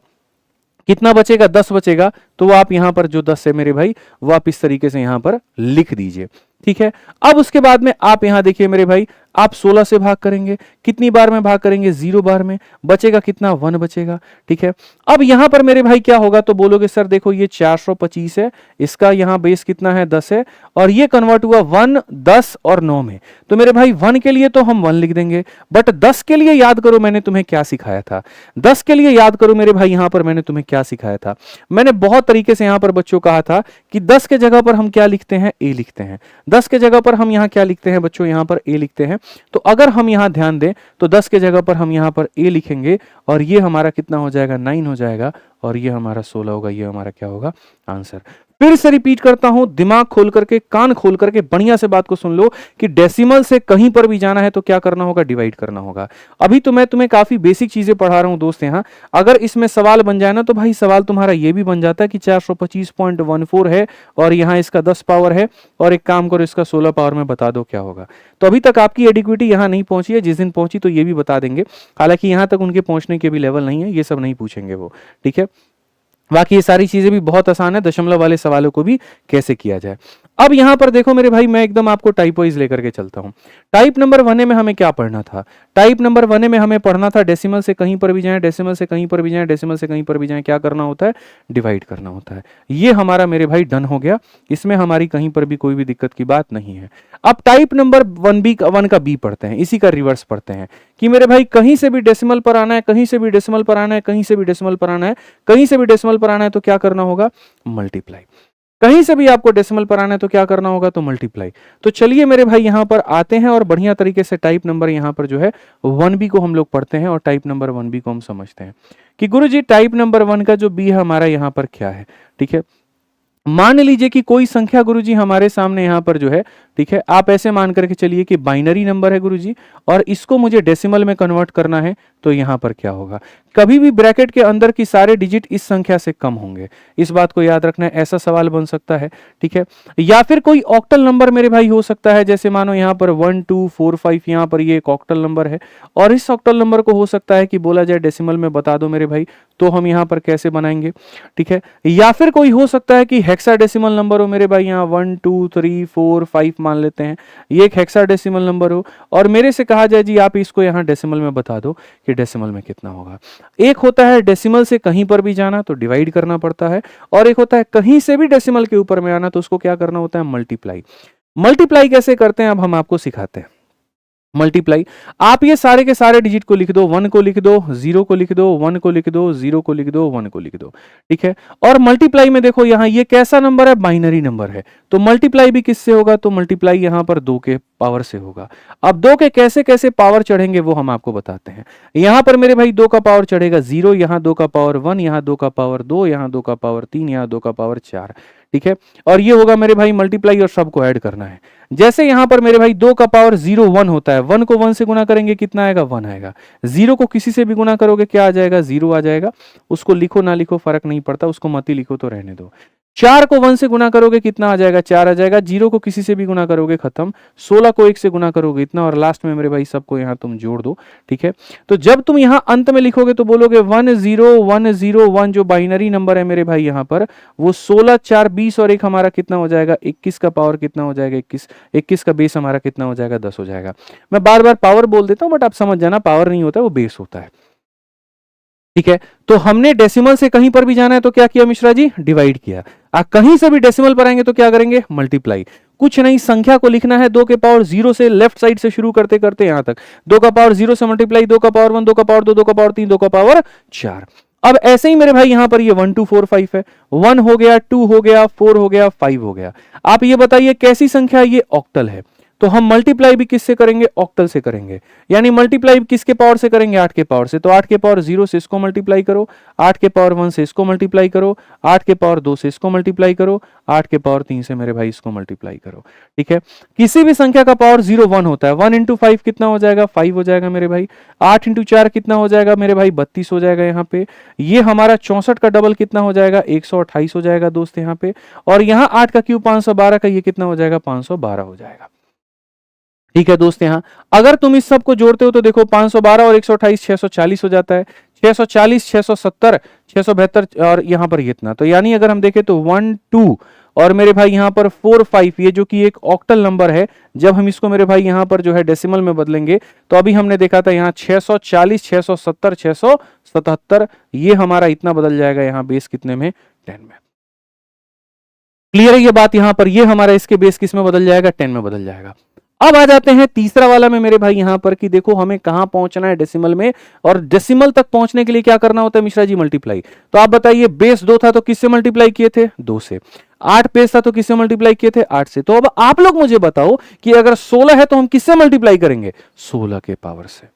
कितना बचेगा, 10 बचेगा। तो आप यहां पर जो 10 है मेरे भाई वो आप इस तरीके से यहां पर लिख दीजिए, ठीक है। अब उसके बाद में आप यहां देखिए मेरे भाई, आप 16 से भाग करेंगे, कितनी बार में भाग करेंगे, 0 बार में, बचेगा कितना, 1 बचेगा, ठीक है। अब यहां पर मेरे भाई क्या होगा, तो बोलोगे सर देखो ये 425 है, इसका यहां बेस कितना है, 10 है, और ये कन्वर्ट हुआ 1 10 और 9 में। तो मेरे भाई 1 के लिए तो हम 1 लिख देंगे, बट 10 के लिए याद करो मैंने तुम्हें क्या सिखाया था। 10 के लिए याद करो मेरे भाई यहां पर मैंने तुम्हें क्या सिखाया था। मैंने बहुत तरीके से यहां पर बच्चों कहा था कि 10 के जगह पर हम क्या लिखते हैं, ए लिखते हैं। 10 के जगह पर हम यहां क्या लिखते हैं बच्चों, यहां पर ए लिखते हैं। तो अगर हम यहां ध्यान दें तो 10 के जगह पर हम यहां पर ए लिखेंगे और ये हमारा कितना हो जाएगा, 9 हो जाएगा, और ये हमारा 16 होगा। ये हमारा क्या होगा, आंसर। फिर से रिपीट करता हूं, दिमाग खोल करके, कान खोल करके बढ़िया से बात को सुन लो कि डेसिमल से कहीं पर भी जाना है तो क्या करना होगा, डिवाइड करना होगा। अभी तो मैं तुम्हें काफी बेसिक चीजें पढ़ा रहा हूं दोस्त यहां। अगर इसमें सवाल बन जाए ना तो भाई सवाल तुम्हारा ये भी बन जाता है कि 425.14 है और यहां इसका 10 पावर है, और एक काम करो इसका 16 पावर में बता दो क्या होगा। तो अभी तक आपकी एडिक्विटी यहां नहीं पहुंची है, जिस दिन पहुंची तो ये भी बता देंगे। हालांकि यहां तक उनके पहुंचने के भी लेवल नहीं है, ये सब नहीं पूछेंगे वो, ठीक है। बाकी ये सारी चीजें भी बहुत आसान है, दशमलव वाले सवालों को भी कैसे किया जाए। अब यहां पर देखो मेरे भाई, मैं एकदम आपको टाइप वाइज लेकर के चलता हूं। टाइप नंबर 1 में हमें क्या पढ़ना था, टाइप नंबर 1 में हमें पढ़ना था डेसिमल से कहीं पर भी जाएं, डेसिमल से कहीं पर भी जाएं, डेसिमल से कहीं पर भी जाएं, क्या करना होता है, डिवाइड करना होता है। ये हमारा मेरे भाई डन हो गया, इसमें हमारी कहीं पर भी कोई भी दिक्कत की बात नहीं है। अब टाइप नंबर 1 का बी पढ़ते हैं, इसी का रिवर्स पढ़ते हैं कि मेरे भाई कहीं से भी डेसिमल पर आना है, कहीं से भी डेसिमल पर आना है, कहीं से भी डेसिमल पर आना है, कहीं से भी डेसिमल पर आना है, तो क्या करना होगा, मल्टीप्लाई। कहीं से भी आपको डेसिमल पर आना है तो क्या करना होगा, तो मल्टीप्लाई। तो चलिए मेरे भाई यहां पर आते हैं और बढ़िया तरीके से टाइप नंबर यहां पर जो है 1b को हम लोग पढ़ते हैं और टाइप नंबर 1b को हम समझते हैं कि गुरुजी टाइप नंबर 1 का जो बी है हमारा यहां पर क्या है। ठीक है, मान लीजिए कि कोई संख्या गुरुजी हमारे सामने यहां पर जो है, ठीक है, आप ऐसे मान करके चलिए कि बाइनरी नंबर है गुरुजी और इसको मुझे डेसिमल में कन्वर्ट करना है, तो यहां पर क्या होगा, कभी भी ब्रैकेट के अंदर की सारे डिजिट इस संख्या से कम होंगे, इस बात को याद रखना है, ऐसा सवाल बन सकता है। ठीक है, या फिर कोई ऑक्टल नंबर मेरे भाई हो सकता है, जैसे मानो यहां पर 1 2 4 5 यहां पर ये एक ऑक्टल नंबर है और इस ऑक्टल नंबर को हो सकता है कि बोला जाए डेसिमल में बता दो मेरे भाई, तो हम यहां पर कैसे बनाएंगे। ठीक है, या फिर कोई हो सकता है कि हेक्साडेसिमल नंबर हो मेरे भाई, यहाँ 1 2 3 4 5 मान लेते हैं, ये एक हेक्साडेसिमल नंबर हो और मेरे से कहा जाए जी आप इसको यहाँ डेसिमल में बता दो कि डेसिमल में कितना होगा। एक होता है डेसिमल से कहीं पर भी जाना तो डिवाइड करना पड़ता है और एक होता है कहीं से भी डेसिमल के ऊपर में आना तो उसको क्या करना होता है, मल्टीप्लाई। मल्टीप्लाई कैसे करते हैं अब हम आपको सिखाते हैं। मल्टीप्लाई, आप ये सारे के सारे डिजिट को लिख दो, 1 को लिख दो, 0 को लिख दो, 1 को लिख दो, 0 को लिख दो, 1 को लिख दो। ठीक है, और मल्टीप्लाई में देखो यहाँ ये कैसा नंबर है, बाइनरी नंबर है, तो मल्टीप्लाई भी किससे होगा, तो मल्टीप्लाई यहाँ पर 2 के पावर से होगा। अब 2 के कैसे कैसे पावर चढ़ेंगे वो हम आपको बताते हैं। यहां पर मेरे भाई 2 का पावर चढ़ेगा 0, यहाँ 2 का पावर 1, यहाँ 2 का पावर 2, यहाँ 2 का पावर 3, यहाँ 2 का पावर 4। ठीक है, और ये होगा मेरे भाई मल्टीप्लाई और सबको ऐड करना है। जैसे यहां पर मेरे भाई 2 का पावर 0 1 होता है, 1 को 1 से गुना करेंगे कितना आएगा, 1 आएगा। 0 को किसी से भी गुना करोगे क्या आ जाएगा, 0 आ जाएगा। उसको लिखो ना लिखो फर्क नहीं पड़ता, उसको मत ही लिखो तो रहने दो। 4 को 1 से गुना करोगे कितना आ जाएगा, 4 आ जाएगा। 0 को किसी से भी गुना करोगे खत्म। 16 को 1 से गुना करोगे इतना और लास्ट में मेरे भाई सबको यहां तुम जोड़ दो। ठीक है, तो जब तुम यहां अंत में लिखोगे तो बोलोगे 1 0 1 0 1, जो बाइनरी नंबर है मेरे भाई यहां पर वो 16 4 20 और 1 हमारा कितना हो जाएगा, 21 का पावर कितना हो जाएगा, 21। 21 का बेस हमारा कितना हो जाएगा, 10 हो जाएगा। मैं बार बार पावर बोल देता हूं बट आप समझ जाना, पावर नहीं होता वो बेस होता है। ठीक है, तो हमने डेसिमल से कहीं पर भी जाना है तो क्या किया मिश्रा जी, डिवाइड किया। कहीं से भी डेसिमल पर आएंगे तो क्या करेंगे, मल्टीप्लाई। कुछ नहीं, संख्या को लिखना है 2 के पावर 0 से लेफ्ट साइड से शुरू करते करते यहां तक। 2 का पावर 0 से मल्टीप्लाई, 2 का पावर 1, 2 का पावर 2, 2 का पावर 3, 2 का पावर 4। अब ऐसे ही मेरे भाई यहां पर ये 1 2 4 5 है, 1 हो गया, 2 हो गया, 4 हो गया, 5 हो गया। आप ये बताइए कैसी संख्या, ये ऑक्टल है, तो हम मल्टीप्लाई भी किससे करेंगे, ऑक्टल से करेंगे। यानी मल्टीप्लाई किसके पावर से करेंगे, 8 के पावर से। तो 8 के पावर 0 से इसको मल्टीप्लाई करो, 8 के पावर 1 से इसको मल्टीप्लाई करो, 8 के पावर 2 से इसको मल्टीप्लाई करो, 8 के पावर 3 से मेरे भाई इसको मल्टीप्लाई करो। ठीक है, किसी भी संख्या का पावर 0 1 होता है। 1 इंटू 5 कितना हो जाएगा, 5 हो जाएगा मेरे भाई। 8 इंटू 4 कितना हो जाएगा मेरे भाई, 32 हो जाएगा यहाँ पे। ये हमारा 64 का डबल कितना हो जाएगा, 128 हो जाएगा दोस्त यहाँ पे। और यहाँ 8 का क्यूब 512 का ये कितना हो जाएगा, 512 हो जाएगा। ठीक है दोस्त, यहां अगर तुम इस सब को जोड़ते हो तो देखो 512 और 128 640 हो जाता है। 640 670 672 और यहां पर इतना, तो यानी अगर हम देखें तो 1 2 और मेरे भाई यहां पर 4 5, ये जो कि एक ऑक्टल नंबर है, जब हम इसको मेरे भाई यहां पर जो है डेसिमल में बदलेंगे तो अभी हमने देखा था यहां 640 670 677, ये हमारा इतना बदल जाएगा यहां बेस कितने में, 10 में। क्लियर है ये बात, यहां पर ये हमारा इसके बेस किस में बदल जाएगा, 10 में बदल जाएगा। अब आ जाते हैं तीसरा वाला में मेरे भाई यहां पर कि देखो हमें कहां पहुंचना है डेसिमल में, और डेसिमल तक पहुंचने के लिए क्या करना होता है मिश्रा जी, मल्टीप्लाई। तो आप बताइए, बेस 2 था तो किससे मल्टीप्लाई किए थे, 2 से। 8 बेस था तो किससे मल्टीप्लाई किए थे, 8 से। तो अब आप लोग मुझे बताओ कि अगर 16 है तो हम किससे मल्टीप्लाई करेंगे, 16 के पावर से।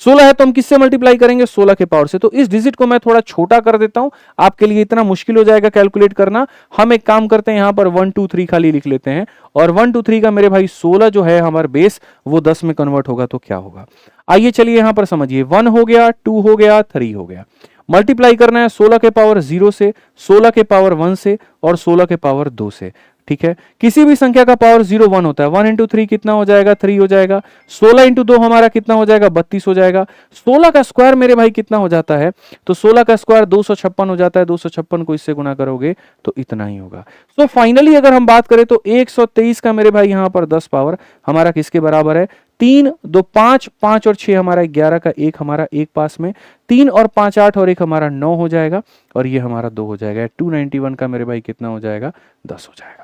16 है तो हम किससे मल्टीप्लाई करेंगे, 16 के पावर से। तो इस डिजिट को मैं थोड़ा छोटा कर देता हूं, आपके लिए इतना मुश्किल हो जाएगा कैलकुलेट करना। हम एक काम करते हैं, यहां पर 1 2 3 खाली लिख लेते हैं, और 1 2 3 का मेरे भाई 16 जो है हमारा बेस वो 10 में कन्वर्ट होगा तो क्या होगा। आइए चलिए यहां पर समझिए, 1 हो गया, 2 हो गया, 3 हो गया। मल्टीप्लाई करना है 16 के पावर 0 से, 16 के पावर 1 से और 16 के पावर 2 से। ठीक है, किसी भी संख्या का पावर 0 1 होता है। 1 इंटू 3 कितना हो जाएगा, 3 हो जाएगा। 16 इंटू 2 हमारा कितना हो जाएगा, 32 हो जाएगा। 16 का स्क्वायर मेरे भाई कितना हो जाता है, तो 16 का स्क्वायर 256 हो जाता है। 256 को इससे गुना करोगे तो इतना ही होगा। सो फाइनली अगर हम बात करें तो 123 का मेरे भाई यहां पर 10 पावर हमारा किसके बराबर है, 3 2 5 5 और 6 हमारा 11 का 1 हमारा 1 पास में, 3 और 5 8 और 1 हमारा 9 हो जाएगा, और ये हमारा 2 हो जाएगा। 291 का मेरे भाई कितना हो जाएगा, 10 हो जाएगा।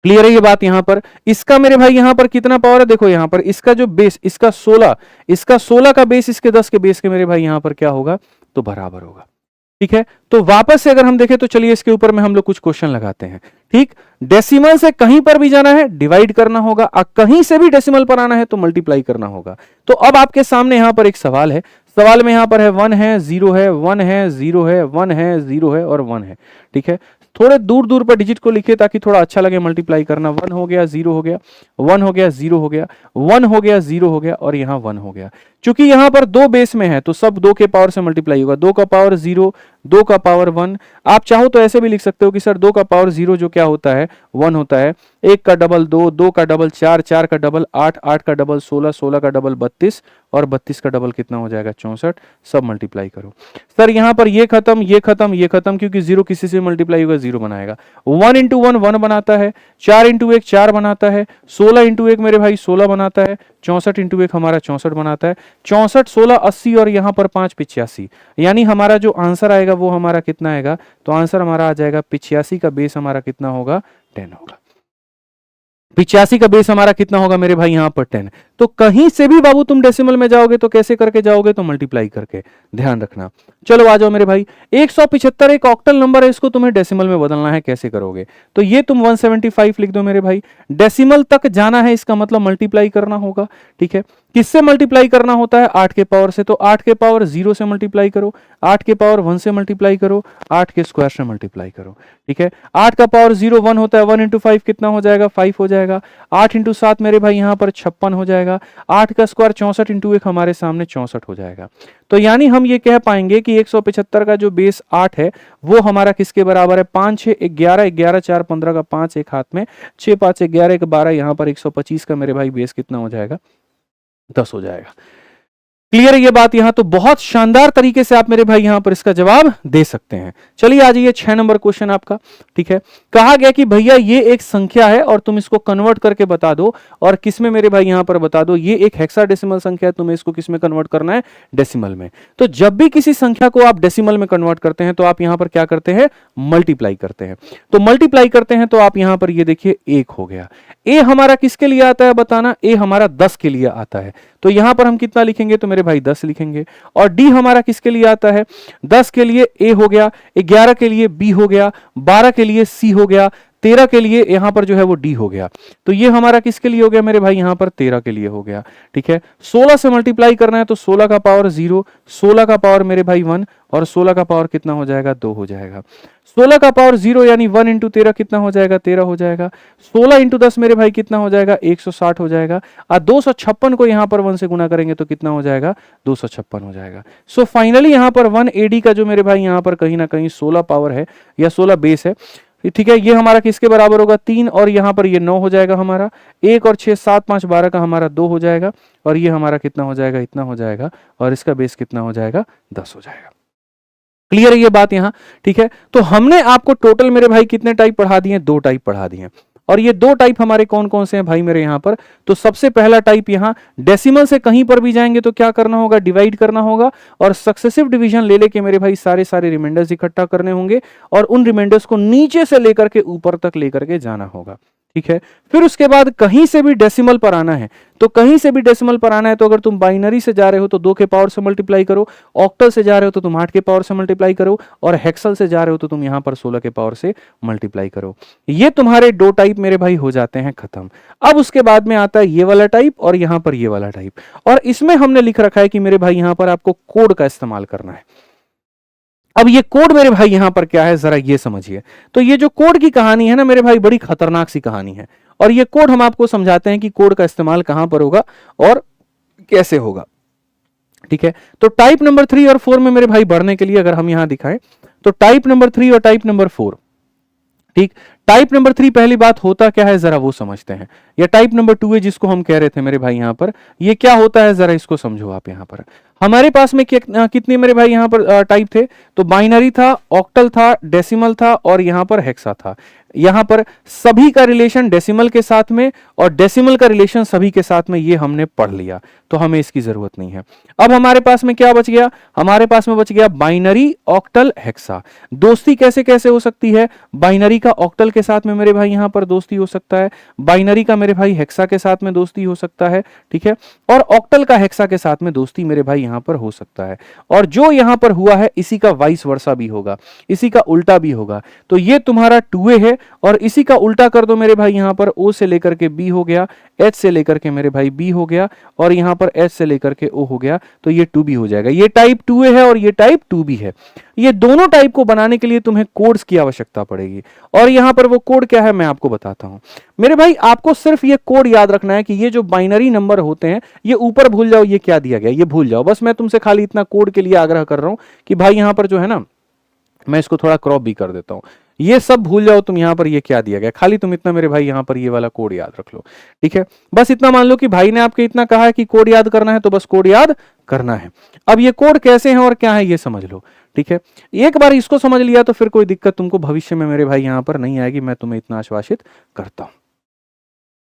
क्लियर है ये बात, यहां पर इसका मेरे भाई यहां पर कितना पावर है, देखो यहां पर इसका जो बेस, इसका 16 का बेस इसके 10 के बेस के मेरे भाई यहां पर क्या होगा, तो बराबर होगा। ठीक है, तो वापस से अगर हम देखें तो चलिए इसके ऊपर में हम लोग कुछ क्वेश्चन लगाते हैं। ठीक, डेसिमल से कहीं पर भी जाना है डिवाइड करना होगा, कहीं से भी डेसिमल पर आना है तो मल्टीप्लाई करना होगा। तो अब आपके सामने यहां पर एक सवाल है, सवाल में यहां पर है 1 है 0 है 1 है 0 है 1 है 0 है और 1 है। ठीक है, थोड़े दूर दूर पर डिजिट को लिखिए ताकि थोड़ा अच्छा लगे मल्टीप्लाई करना। 1 हो गया 0 हो गया 1 हो गया 0 हो गया 1 हो गया 0 हो गया और यहां 1 हो गया। चूंकि यहां पर 2 बेस में है तो सब 2 के पावर से मल्टीप्लाई होगा। 2 का पावर 0, 2 का पावर 1। आप चाहो तो ऐसे भी लिख सकते हो कि सर 2 का पावर 0 जो क्या होता है 1 होता है, 1 का डबल 2, 2 का डबल 4, 4 का डबल 8, 8 का डबल 16, 16 का डबल 32 और 32 का डबल कितना हो जाएगा 64। सब मल्टीप्लाई करो। सर यहां पर ये खत्म ये खत्म ये खत्म, क्योंकि 0 किसी से मल्टीप्लाई होगा 0 बनाएगा। 1 इंटू 1 1 बनाता है, 4 इंटू 1 4 बनाता है, 16 इंटू 1 मेरे भाई 16 बनाता है, 64 इंटू 1 हमारा 64 बनाता है। 64 16 80 और यहां पर 5 85, यानी हमारा जो आंसर आएगा वो हमारा कितना आएगा, तो आंसर हमारा आ जाएगा 85 का बेस हमारा कितना होगा 10 होगा। 85 का बेस हमारा कितना होगा मेरे भाई यहां पर 10। तो कहीं से भी बाबू तुम डेसिमल में जाओगे तो कैसे करके जाओगे, तो मल्टीप्लाई करके, ध्यान रखना। चलो आ जाओ मेरे भाई, 175 एक ऑक्टल नंबर है, इसको तुम्हें डेसिमल में बदलना है, कैसे करोगे, तो ये तुम 175 लिख दो मेरे भाई। डेसिमल तक जाना है इसका मतलब मल्टीप्लाई करना होगा। ठीक है, किससे मल्टीप्लाई करना होता है 8 के पावर से, तो 8 के पावर 0 से मल्टीप्लाई करो, 8 के पावर 1 से मल्टीप्लाई करो, 8 के स्क्वायर से मल्टीप्लाई करो। ठीक है, 8 का पावर 0 1 होता है, 1 इंटू 5 कितना हो जाएगा 5 हो जाएगा। 8 इंटू 7 मेरे भाई यहां पर 56 हो जाएगा। 8 का स्क्वायर 64 इंटू 1 हमारे सामने 64 हो जाएगा। तो यानी हम ये कह पाएंगे कि 175 का जो बेस 8 है वो हमारा किसके बराबर है, 5 6 11, 11 4 15 का 5 एक हाथ में, 6 5 11 1 12, यहां पर 125 का मेरे भाई बेस कितना हो जाएगा 10 हो जाएगा। क्लियर है ये बात, यहां तो बहुत शानदार तरीके से आप मेरे भाई यहां पर इसका जवाब दे सकते हैं। चलिए आ जाइए 6 नंबर क्वेश्चन आपका। ठीक है, कहा गया कि भैया ये एक संख्या है और तुम इसको कन्वर्ट करके बता दो, और किसमें मेरे भाई यहां पर बता दो, ये एक हेक्साडेसिमल संख्या है, तुम्हें इसको किसमें कन्वर्ट करना है, डेसिमल में। तो जब भी किसी संख्या को आप डेसिमल में कन्वर्ट करते हैं तो आप यहां पर क्या करते हैं, मल्टीप्लाई करते हैं। तो मल्टीप्लाई करते हैं तो आप यहां पर ये देखिए 1 हो गया। ए हमारा किसके लिए आता है बताना, ए हमारा 10 के लिए आता है, तो यहां पर हम कितना लिखेंगे, तो मेरे भाई 10 लिखेंगे। और डी हमारा किसके लिए आता है, 10 के लिए ए हो गया, 11 के लिए बी हो गया, 12 के लिए सी हो गया, 13 के लिए यहां पर जो है वो डी हो गया। तो ये हमारा किसके लिए हो गया मेरे भाई, यहां पर 13 के लिए हो गया। ठीक है, 16 से मल्टीप्लाई करना है तो 16 का पावर 0, 16 का पावर मेरे भाई 1 और 16 का पावर कितना हो जाएगा 2 हो जाएगा। 16 का पावर 0 यानी 1 इंटू 13 कितना हो जाएगा 13 हो जाएगा। 16 इंटू 10 मेरे भाई कितना हो जाएगा 160 हो जाएगा। और 256 को यहां पर 1 से गुना करेंगे तो कितना हो जाएगा 256 हो जाएगा। सो फाइनली यहां पर 1 एडी का जो मेरे भाई यहां पर कहीं ना कहीं 16 पावर है या 16 बेस है। ठीक है, ये हमारा किसके बराबर होगा 3, और यहां पर ये 9 हो जाएगा हमारा। 1 और 6 7 5 12 का हमारा 2 हो जाएगा, और ये हमारा कितना हो जाएगा इतना हो जाएगा, और इसका बेस कितना हो जाएगा 10 हो जाएगा। क्लियर है ये बात यहां। ठीक है, तो हमने आपको टोटल मेरे भाई कितने टाइप पढ़ा दिए, 2 टाइप पढ़ा दिए। और ये 2 टाइप हमारे कौन कौन से हैं भाई मेरे यहां पर, तो सबसे पहला टाइप यहां डेसिमल से कहीं पर भी जाएंगे तो क्या करना होगा, डिवाइड करना होगा, और सक्सेसिव डिवीजन ले लेके मेरे भाई सारे सारे रिमाइंडर्स इकट्ठा करने होंगे, और उन रिमाइंडर्स को नीचे से लेकर के ऊपर तक लेकर के जाना होगा। ठीक है, फिर उसके बाद कहीं से भी डेसिमल पर आना है, तो कहीं से भी डेसिमल पर आना है तो अगर तुम बाइनरी से जा रहे हो तो 2 के पावर से मल्टीप्लाई करो, ऑक्टल से जा रहे हो तो तुम 8 के पावर से मल्टीप्लाई करो, और हेक्सल से जा रहे हो तो तुम यहां पर 16 के पावर से मल्टीप्लाई करो। ये तुम्हारे 2 टाइप मेरे भाई हो जाते हैं खत्म। अब उसके बाद में आता है ये वाला टाइप और यहां पर ये वाला टाइप, और इसमें हमने लिख रखा है कि मेरे भाई यहां पर आपको कोड का इस्तेमाल करना है। अब ये कोड मेरे भाई यहां पर क्या है जरा ये समझिए। तो ये जो कोड की कहानी है ना मेरे भाई बड़ी खतरनाक सी कहानी है, और ये कोड हम आपको समझाते हैं कि कोड का इस्तेमाल कहां पर होगा और कैसे होगा। ठीक है, तो टाइप नंबर 3 और 4 में मेरे भाई बढ़ने के लिए अगर हम यहां दिखाएं तो टाइप नंबर 3 और टाइप नंबर 4। ठीक, टाइप नंबर 3 पहली बात होता क्या है जरा वो समझते हैं, या टाइप नंबर 2 है जिसको हम कह रहे थे मेरे भाई यहां पर, ये क्या होता है जरा इसको समझो आप। यहां पर हमारे पास में कितने मेरे भाई यहां पर टाइप थे, तो बाइनरी था, ऑक्टल था, डेसिमल था, और यहां पर हेक्सा था। यहां पर सभी का रिलेशन डेसिमल के साथ में और डेसिमल का रिलेशन सभी के साथ में, ये हमने पढ़ लिया, तो हमें इसकी जरूरत नहीं है। अब हमारे पास में क्या बच गया, हमारे पास में बच गया बाइनरी, ऑक्टल, हेक्सा। दोस्ती कैसे कैसे हो सकती है, बाइनरी का ऑक्टल के साथ में मेरे भाई यहां पर दोस्ती हो सकता है, बाइनरी का मेरे भाई हेक्सा के साथ में दोस्ती हो सकता है। ठीक है, और ऑक्टल का हेक्सा के साथ में दोस्ती मेरे भाई यहां यहां पर हो सकता है, और जो यहां पर हुआ है इसी का वाइस वर्सा भी होगा, इसी का उल्टा भी होगा। तो ये तुम्हारा 2a है और इसी का उल्टा कर दो मेरे भाई, यहां पर o से लेकर के b हो गया, h से लेकर के मेरे भाई b हो गया, और यहां पर h से लेकर के o हो गया, तो ये 2b हो जाएगा। ये टाइप 2a है और ये टाइप 2b है। ये दोनों टाइप को बनाने के लिए तुम्हें कोड्स की आवश्यकता पड़ेगी, और यहां पर वो कोड क्या है मैं आपको बताता हूं। मेरे भाई आपको सिर्फ ये कोड याद रखना है कि ये जो बाइनरी नंबर होते हैं ये ऊपर भूल जाओ, ये क्या दिया गया ये भूल जाओ, बस मैं तुमसे खाली इतना कोड के लिए आग्रह कर रहा हूं कि भाई यहां पर जो है ना, मैं इसको थोड़ा क्रॉप भी कर देता हूं, ये सब भूल जाओ तुम, यहां पर ये क्या दिया गया, खाली तुम इतना मेरे भाई यहां पर ये वाला कोड याद रख लो, ठीक है। बस इतना मान लो कि भाई ने आपके इतना कहा है कि कोड याद करना है, तो बस कोड याद करना है। अब ये कोड कैसे हैं और क्या है ये समझ लो, ठीक है। एक बार इसको समझ लिया तो फिर कोई दिक्कत तुमको भविष्य में मेरे भाई यहां पर नहीं आएगी, मैं तुम्हें इतना आश्वासित करता हूं,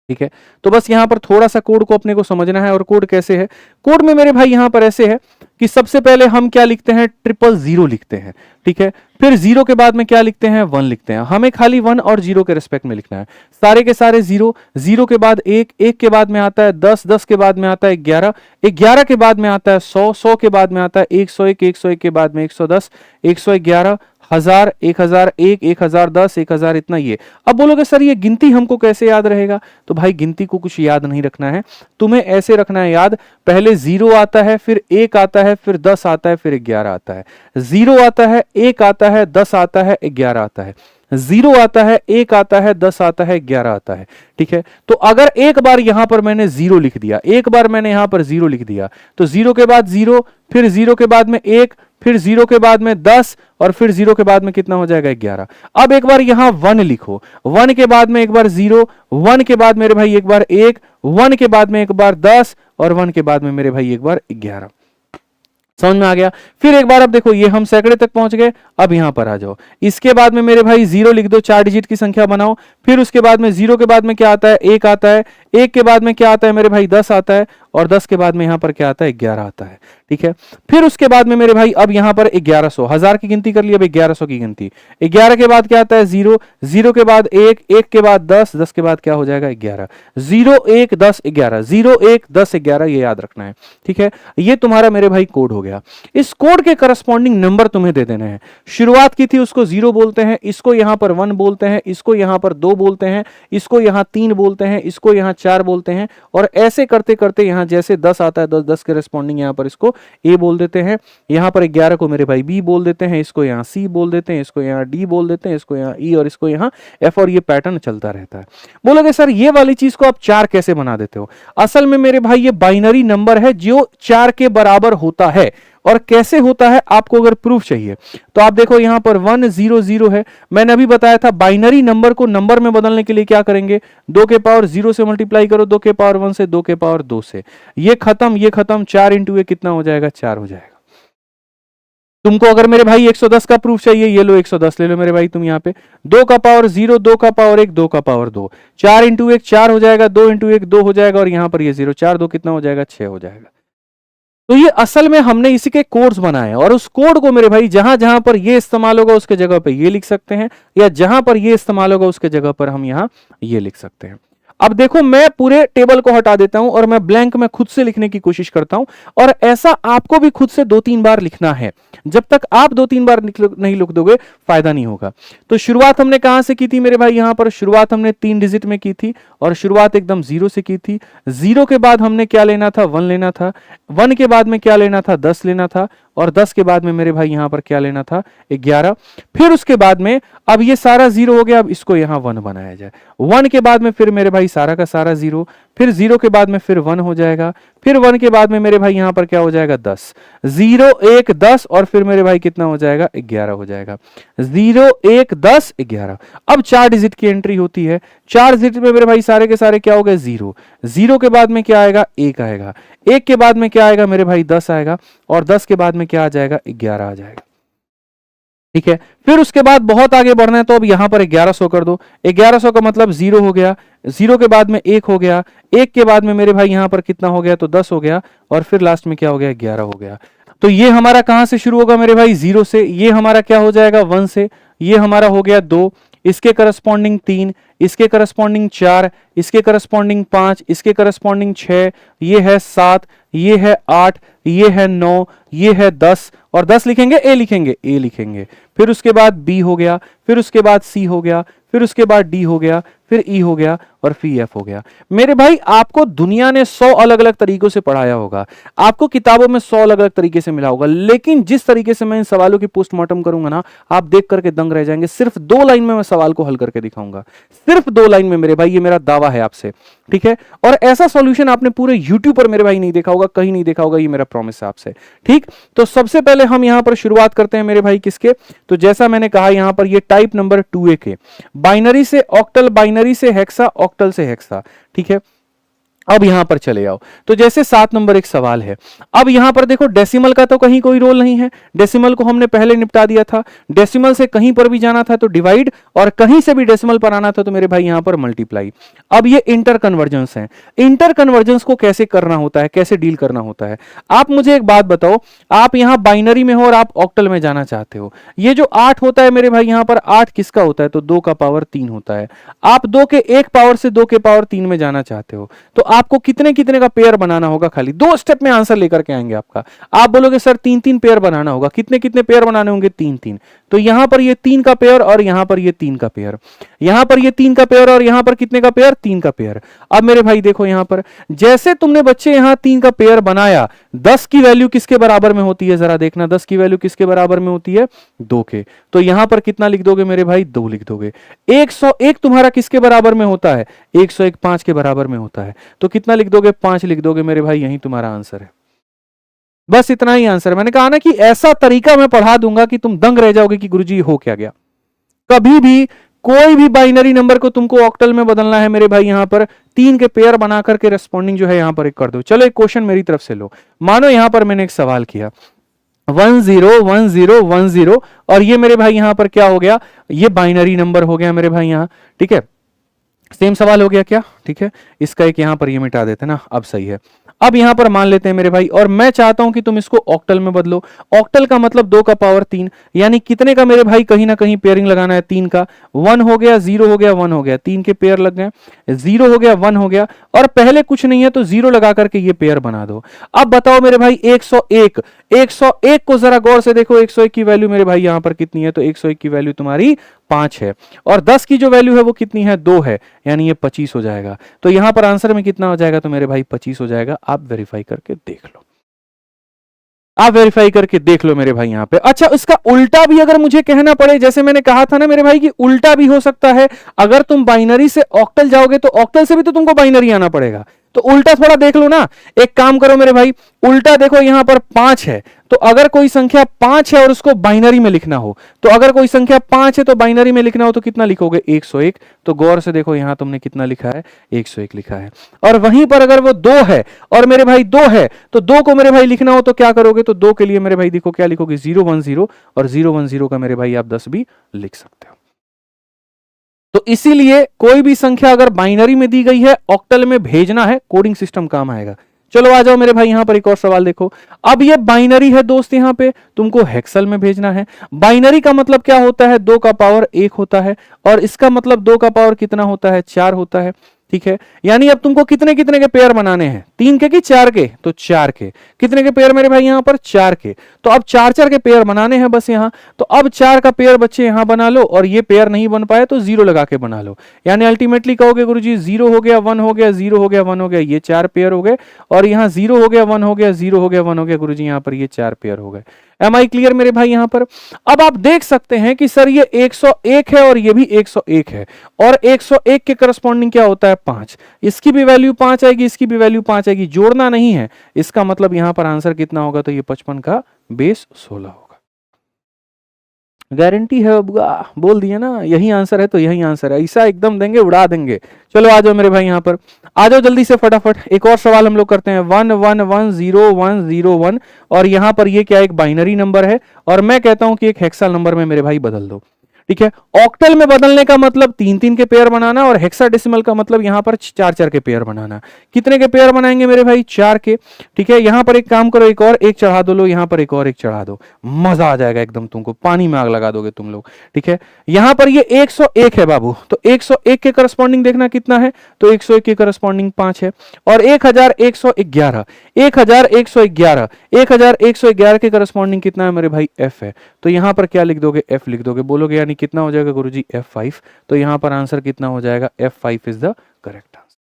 ठीक है। तो बस यहां पर थोड़ा सा कोड को अपने को समझना है। और कोड कैसे है, कोड में मेरे भाई यहां पर ऐसे है कि सबसे पहले हम क्या लिखते हैं, 000 लिखते हैं, ठीक है। फिर 0 के बाद में क्या लिखते हैं, 1 लिखते हैं। हमें खाली 1 और 0 के रिस्पेक्ट में लिखना है, सारे के सारे 0, 0 के बाद 1, 1 के बाद में आता है 10, 10 के बाद में आता है 11, 11 के बाद में आता है 100, 100 के बाद में आता है 101, 101 के बाद में 110, 111, 1000, 1001, 1010, 1000, इतना ये। अब बोलोगे सर ये गिनती हमको कैसे याद रहेगा, तो भाई गिनती को कुछ याद नहीं रखना है, तुम्हें ऐसे रखना है याद, पहले 0 आता है, फिर 1 आता है, फिर 10 आता है, फिर 11 आता है। 0 आता है, 1 आता है, 10 आता है, 11 आता है। 0 आता है, 1 आता है, 10 आता है, 11 आता है, ठीक है। तो अगर एक बार यहां पर मैंने 0 लिख दिया, एक बार मैंने यहां पर 0 लिख दिया, तो 0 के बाद 0, फिर 0 के बाद में 1, फिर 0 के बाद में 10, और फिर 0 के बाद में कितना हो जाएगा, 11। अब एक बार यहां 1 लिखो, 1 के बाद में एक बार 0, 1 के बाद मेरे भाई एक बार 1, 1 के बाद में एक बार 10, और 1 के बाद में मेरे भाई एक बार 11। समझ में आ गया। फिर एक बार अब देखो ये हम सैकड़े तक पहुंच गए, अब यहां पर आ जाओ, इसके बाद में मेरे भाई 0 लिख दो, 4 डिजिट की संख्या बनाओ। फिर उसके बाद में 0 के बाद में क्या आता है, 1 आता है, 1 के बाद में क्या आता है मेरे भाई 10 आता है, और 10 के बाद में यहां पर क्या आता है, 11 आता है, ठीक है। फिर उसके बाद में मेरे भाई अब यहां पर 1100, 1000 की गिनती कर ली, अब 1100 की गिनती, 11 के बाद क्या आता है 0, 0 के बाद 1, 1 के बाद 10, 10 के बाद क्या हो जाएगा 11, 0 1 10 11, 0 1 10 11, ये याद रखना है, ठीक है। ये तुम्हारा मेरे भाई कोड हो गया। इस कोड के करस्पॉन्डिंग नंबर तुम्हें दे देने हैं। शुरुआत की थी उसको 0 बोलते हैं, इसको यहां पर 1 बोलते हैं, इसको यहां पर 2 बोलते हैं, इसको यहां 3 बोलते हैं, इसको यहां 4 बोलते हैं, और ऐसे करते करते यहां जैसे 10 आता है 10 10 के रेस्पॉन्डिंग यहां पर इसको ए बोल देते हैं, यहां पर 11 को मेरे भाई बी बोल देते हैं, इसको यहां सी बोल देते हैं, इसको यहां डी बोल देते हैं, इसको यहां ई, और इसको यहां एफ, और ये पैटर्न चलता रहता है। बोलोगे सर ये वाली चीज को आप 4 कैसे बना देते हो? असल में मेरे भाई ये बाइनरी नंबर है जो 4 के बराबर होता है। और कैसे होता है आपको अगर प्रूफ चाहिए तो आप देखो यहां पर 1 0 0 है, मैंने अभी बताया था बाइनरी नंबर को नंबर में बदलने के लिए क्या करेंगे, 2 के पावर 0 से मल्टीप्लाई करो, 2 के पावर 1 से, 2 के पावर 2 से, ये खत्म, 4 इंटू ए कितना हो जाएगा, 4 हो जाएगा। तुमको अगर मेरे भाई 110 का प्रूफ चाहिए, ये लो 110 ले लो मेरे भाई तुम यहाँ पे, 2 का पावर 0, 2 का पावर 1, 2 का पावर 2, 4 इंटू 1 4 हो जाएगा, 2 इंटू 1 2 हो जाएगा, और यहां पर ये 0, 4 2 कितना हो जाएगा, 6 हो जाएगा। तो ये असल में हमने इसी के कोड्स बनाए, और उस कोड को मेरे भाई जहां जहां पर ये इस्तेमाल होगा उसके जगह पर ये लिख सकते हैं, या जहां पर ये इस्तेमाल होगा उसके जगह पर हम यहां ये लिख सकते हैं। अब देखो मैं पूरे टेबल को हटा देता हूं और मैं ब्लैंक में खुद से लिखने की कोशिश करता हूं, और ऐसा आपको भी खुद से 2-3 बार लिखना है। जब तक आप 2-3 बार नहीं लिख दोगे फायदा नहीं होगा। तो शुरुआत हमने कहां से की थी मेरे भाई, यहां पर शुरुआत हमने 3 डिजिट में की थी, और शुरुआत एकदम 0 से की थी। 0 के बाद हमने क्या लेना था, 1 लेना था, 1 के बाद में क्या लेना था, 10 लेना था, और 10 के बाद में मेरे भाई यहां पर क्या लेना था, 11। फिर उसके बाद में अब ये सारा 0 हो गया, अब इसको यहां 1 बनाया जाए। 1 के बाद में फिर मेरे भाई सारा का सारा 0, फिर 0 के बाद में फिर 1 हो जाएगा, फिर 1 के बाद में मेरे भाई यहां पर क्या हो जाएगा, 10, 0 1 10, और फिर मेरे भाई कितना हो जाएगा, 11 हो जाएगा, 0 1 10 11। अब 4 डिजिट की एंट्री होती है, 4 डिजिट में मेरे भाई सारे के सारे क्या हो गए, 0, 0 के बाद में क्या आएगा, 1 आएगा, 1 के बाद में क्या आएगा मेरे भाई, 10 आएगा, और 10 के बाद में क्या आ जाएगा, 11 आ जाएगा, ठीक है। फिर उसके बाद बहुत आगे बढ़ना है तो अब यहां पर 1100 कर दो, 1100 का मतलब 0 हो गया, 0 के बाद में 1 हो गया, 1 के बाद में मेरे भाई यहां पर कितना हो गया, तो 10 हो गया, और फिर लास्ट में क्या हो गया, 11 हो गया। तो ये हमारा कहां से शुरू होगा मेरे भाई, 0 से, ये हमारा क्या हो जाएगा 1 से, ये हमारा हो गया 2, इसके करस्पॉन्डिंग 3, इसके करस्पॉन्डिंग 4, इसके करस्पॉन्डिंग 5, इसके करस्पॉन्डिंग 6, ये है 7, ये है 8, ये है 9, ये है 10, और 10 लिखेंगे ए लिखेंगे, ए लिखेंगे, फिर उसके बाद बी हो गया, फिर उसके बाद सी हो गया, फिर उसके बाद डी हो गया, फिर ई हो गया, और फिर एफ हो गया। मेरे भाई आपको दुनिया ने 100 अलग अलग तरीकों से पढ़ाया होगा, आपको किताबों में 100 अलग अलग तरीके से मिला होगा, लेकिन जिस तरीके से मैं इन सवालों की पोस्टमार्टम करूंगा ना, आप देख करके दंग रह जाएंगे। सिर्फ 2 लाइन में मैं सवाल को हल करके दिखाऊंगा, सिर्फ 2 लाइन में मेरे भाई, ये मेरा दावा है आपसे, ठीक है। और ऐसा सॉल्यूशन आपने पूरे यूट्यूब पर मेरे भाई नहीं देखा होगा, कहीं नहीं देखा होगा, ये मेरा प्रॉमिस है आपसे, ठीक। तो सबसे पहले हम यहां पर शुरुआत करते हैं मेरे भाई किसके, तो जैसा मैंने कहा यहां पर ये टाइप नंबर 2A के, बाइनरी से ऑक्टल, बाइनरी से हेक्सा, ऑक्टल से हेक्सा, ठीक है। अब यहां पर चले आओ, तो जैसे 7 नंबर एक सवाल है। अब यहां पर देखो डेसिमल का तो कहीं कोई रोल नहीं है, डेसिमल को हमने पहले निपटा दिया था। डेसिमल से कहीं पर भी जाना था तो डिवाइड, और कहीं से भी डेसिमल पर आना था तो मेरे भाई यहां पर मल्टीप्लाई। अब ये इंटर कन्वर्जेंस है, इंटर कन्वर्जेंस को कैसे करना होता है, कैसे डील करना होता है। आप मुझे एक बात बताओ, आप यहां बाइनरी में हो और आप ऑक्टल में जाना चाहते हो, ये जो 8 होता है मेरे भाई यहां पर 8 किसका होता है, तो 2 का पावर 3 होता है। आप 2 के 1 पावर से 2 के पावर 3 में जाना चाहते हो, तो आपको कितने कितने का पेयर बनाना होगा, खाली 2 स्टेप में आंसर लेकर के आएंगे आपका। आप बोलोगे सर 3-3 पेयर बनाना होगा, कितने कितने पेयर बनाने होंगे, 3-3। तो यहां पर ये 3 का पेयर और यहां पर ये 3 का पेयर, यहां पर ये 3 का पेयर और यहां पर कितने का पेयर, 3 का पेयर। अब मेरे भाई देखो यहां पर जैसे तुमने बच्चे यहां 3 का पेयर बनाया, 10 की वैल्यू किसके बराबर में होती है, जरा देखना 10 की वैल्यू किसके बराबर में होती है, 2 के। तो यहां पर कितना लिख दोगे मेरे भाई, 2 लिख दोगे। 101 तुम्हारा किसके बराबर में होता है, 101 5 के बराबर में होता है, तो कितना लिख दोगे, 5 लिख दोगे मेरे भाई, यही तुम्हारा आंसर है। बस इतना ही आंसर है। मैंने कहा ना कि ऐसा तरीका मैं पढ़ा दूंगा कि तुम दंग रह जाओगे कि गुरुजी हो क्या गया। कभी भी कोई भी बाइनरी नंबर को तुमको ऑक्टल में बदलना है मेरे भाई, यहां पर 3 के पेयर बना करके रेस्पॉन्डिंग जो है यहां पर एक कर दो। चलो एक क्वेश्चन मेरी तरफ से लो, मानो यहां पर मैंने एक सवाल किया 1 0 1 0 1 0, और ये मेरे भाई यहां पर क्या हो गया, ये बाइनरी नंबर हो गया मेरे भाई यहां, ठीक है। सेम सवाल हो गया क्या, ठीक है। इसका एक यहां पर ये मिटा देते ना, अब सही है। अब यहां पर मान लेते हैं मेरे भाई, और मैं चाहता हूं कि तुम इसको ऑक्टल में बदलो। ऑक्टल का मतलब 2 का पावर 3, यानी कितने का मेरे भाई, कहीं ना कहीं पेयरिंग लगाना है, 3 का। 1 हो गया, 0 हो गया, 1 हो गया, 3 के पेयर लग गए, 0 हो गया, 1 हो गया, और पहले कुछ नहीं है तो 0 लगा करके ये पेयर बना दो। अब बताओ मेरे भाई 101, 101 को जरा गौर से देखो, 101 की वैल्यू मेरे भाई यहां पर कितनी है, तो 101 की वैल्यू तुम्हारी 5 है, और 10 की जो वैल्यू है वो कितनी है, 2 है, यानी ये 25 हो जाएगा। तो यहां पर आंसर में कितना हो जाएगा, तो मेरे भाई 25 हो जाएगा। आप वेरीफाई करके देख लो, आप वेरीफाई करके देख लो मेरे भाई यहां पे। अच्छा, इसका उल्टा भी अगर मुझे कहना पड़े, जैसे मैंने कहा था ना मेरे भाई कि उल्टा भी हो सकता है। अगर तुम बाइनरी से ऑक्टल जाओगे तो ऑक्टल से भी तो तुमको बाइनरी आना पड़ेगा, तो उल्टा थोड़ा देख लो ना। एक काम करो मेरे भाई, उल्टा देखो, यहां पर 5 है, तो अगर कोई संख्या 5 है और उसको बाइनरी में लिखना हो, तो अगर कोई संख्या 5 है तो बाइनरी में लिखना हो तो कितना लिखोगे, 101। तो गौर से देखो यहां तुमने कितना लिखा है, 101 लिखा है। और वहीं पर अगर वो 2 है और मेरे भाई 2 है, तो 2 को मेरे भाई लिखना हो तो क्या करोगे, तो 2 के लिए मेरे भाई देखो क्या लिखोगे, 010, और 010 का मेरे भाई आप 10 भी लिख सकते हो। तो इसीलिए कोई भी संख्या अगर बाइनरी में दी गई है, ऑक्टल में भेजना है, कोडिंग सिस्टम काम आएगा। चलो आ जाओ मेरे भाई, यहां पर एक और सवाल देखो। अब ये बाइनरी है दोस्त, यहां पे तुमको हेक्सल में भेजना है। बाइनरी का मतलब क्या होता है, 2 का पावर 1 होता है, और इसका मतलब 2 का पावर कितना होता है, 4 होता है, ठीक है। यानी अब तुमको कितने कितने के पेयर बनाने हैं, 3 के कि 4 के, तो 4 के। कितने के पेयर मेरे भाई यहां पर, 4 के। तो अब 4-4 के पेयर बनाने हैं बस यहां। तो अब 4 का पेयर बच्चे यहां बना लो, और ये पेयर नहीं बन पाए तो 0 लगा के बना लो। यानी अल्टीमेटली कहोगे गुरुजी 0 हो गया, 1 हो गया, 0 हो गया, 1 हो गया, ये 4 पेयर हो गए, और यहां 0 हो गया, 1 हो गया, 0 हो गया, 1 हो गया, गुरुजी यहां पर ये 4 पेयर हो गए। एम आई क्लियर मेरे भाई यहां पर। अब आप देख सकते हैं कि सर ये 101 है और ये भी 101 है, और 101 के करस्पॉन्डिंग क्या होता है, 5। इसकी भी वैल्यू 5 आएगी, इसकी भी वैल्यू 5 आएगी, जोड़ना नहीं है। इसका मतलब यहां पर आंसर कितना होगा, तो ये 55 का बेस 16 होगा। गारंटी है बुआ, बोल दिया ना, यही आंसर है तो यही आंसर है, ऐसा एकदम देंगे, उड़ा देंगे। चलो आ जाओ मेरे भाई यहां पर, आ जाओ जल्दी से फटाफट। एक और सवाल हम लोग करते हैं, 1 1 1 0 1 0 1, और यहां पर ये क्या एक बाइनरी नंबर है, और मैं कहता हूं कि एक हेक्सा नंबर में मेरे भाई बदल दो। ठीक है। ऑक्टल में बदलने का मतलब 3-3 के पेयर बनाना, और हेक्साडेसिमल का मतलब यहां पर 4-4 के पेयर बनाना। कितने के पेयर बनाएंगे मेरे भाई? 4 के। ठीक है, यहां पर एक काम करो, एक और एक चढ़ा दो, लो यहां पर एक और एक चढ़ा दो, मजा आ जाएगा एकदम, तुमको पानी में आग लगा दोगे तुम लोग। ठीक है, यहां पर ये 101 है बाबू, तो 101 के करस्पॉन्डिंग देखना कितना है, तो 101 के करस्पॉन्डिंग 5 है। और 1111 1111 1111 के करस्पॉन्डिंग कितना है मेरे भाई? F है। तो यहां पर क्या लिख दोगे? F लिख दोगे। बोलोगे यानी कितना हो जाएगा गुरुजी? F5। तो यहां पर आंसर कितना हो जाएगा? F5 is the correct answer.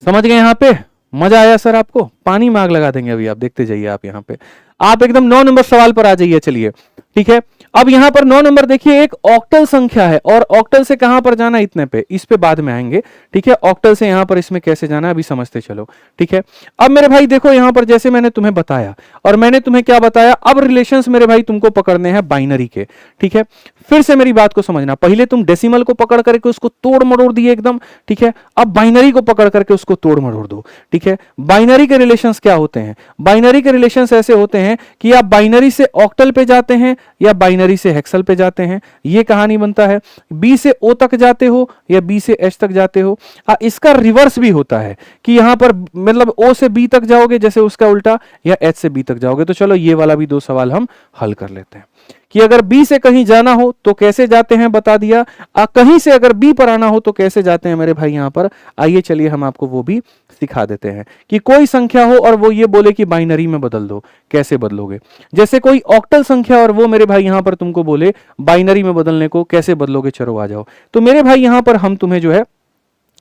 समझ गए यहां पे? मजा आया सर आपको? पानी में आग लगा देंगे अभी आप, देखते जाइए आप। यहां पे आप एकदम 9 नंबर सवाल पर आ जाइए। चलिए ठीक है, अब यहां पर 9 नंबर देखिए, एक ऑक्टल संख्या है, और ऑक्टल से कहां पर जाना? इतने पे, इस पे बाद में आएंगे। ठीक है, ऑक्टल से यहां पर इसमें कैसे जाना है अभी समझते चलो। ठीक है, अब मेरे भाई देखो यहां पर जैसे मैंने तुम्हें बताया, और मैंने तुम्हें क्या बताया, अब रिलेशंस मेरे भाई तुमको पकड़ने हैं बाइनरी के। ठीक है, फिर से मेरी बात को समझना, पहले तुम डेसिमल को पकड़ करके उसको तोड़ मरोड़ दिए एकदम। ठीक है, अब बाइनरी को पकड़ करके उसको तोड़ मरोड़ दो। ठीक है, बाइनरी के रिलेशंस क्या होते हैं? बाइनरी के रिलेशंस ऐसे होते हैं कि आप बाइनरी से ऑक्टल पे जाते हैं या बाइनरी से हेक्सल पे जाते हैं, ये कहानी बनता है। बी से ओ तक जाते हो या बी से एच तक जाते हो। इसका रिवर्स भी होता है कि यहां पर मतलब ओ से बी तक जाओगे जैसे उसका उल्टा, या एच से बी तक जाओगे। तो चलो ये वाला भी 2 सवाल हम हल कर लेते हैं कि अगर बी से कहीं जाना हो तो कैसे जाते हैं, बता दिया। कहीं से अगर बी पर आना हो तो कैसे जाते हैं मेरे भाई यहां पर? आइए चलिए हम आपको वो भी सिखा देते हैं कि कोई संख्या हो और वो ये बोले कि बाइनरी में बदल दो, कैसे बदलोगे। जैसे कोई ऑक्टल संख्या और वो मेरे भाई यहां पर तुमको बोले बाइनरी में बदलने को, कैसे बदलोगे? चलो आ जाओ। तो मेरे भाई यहां पर हम तुम्हें जो है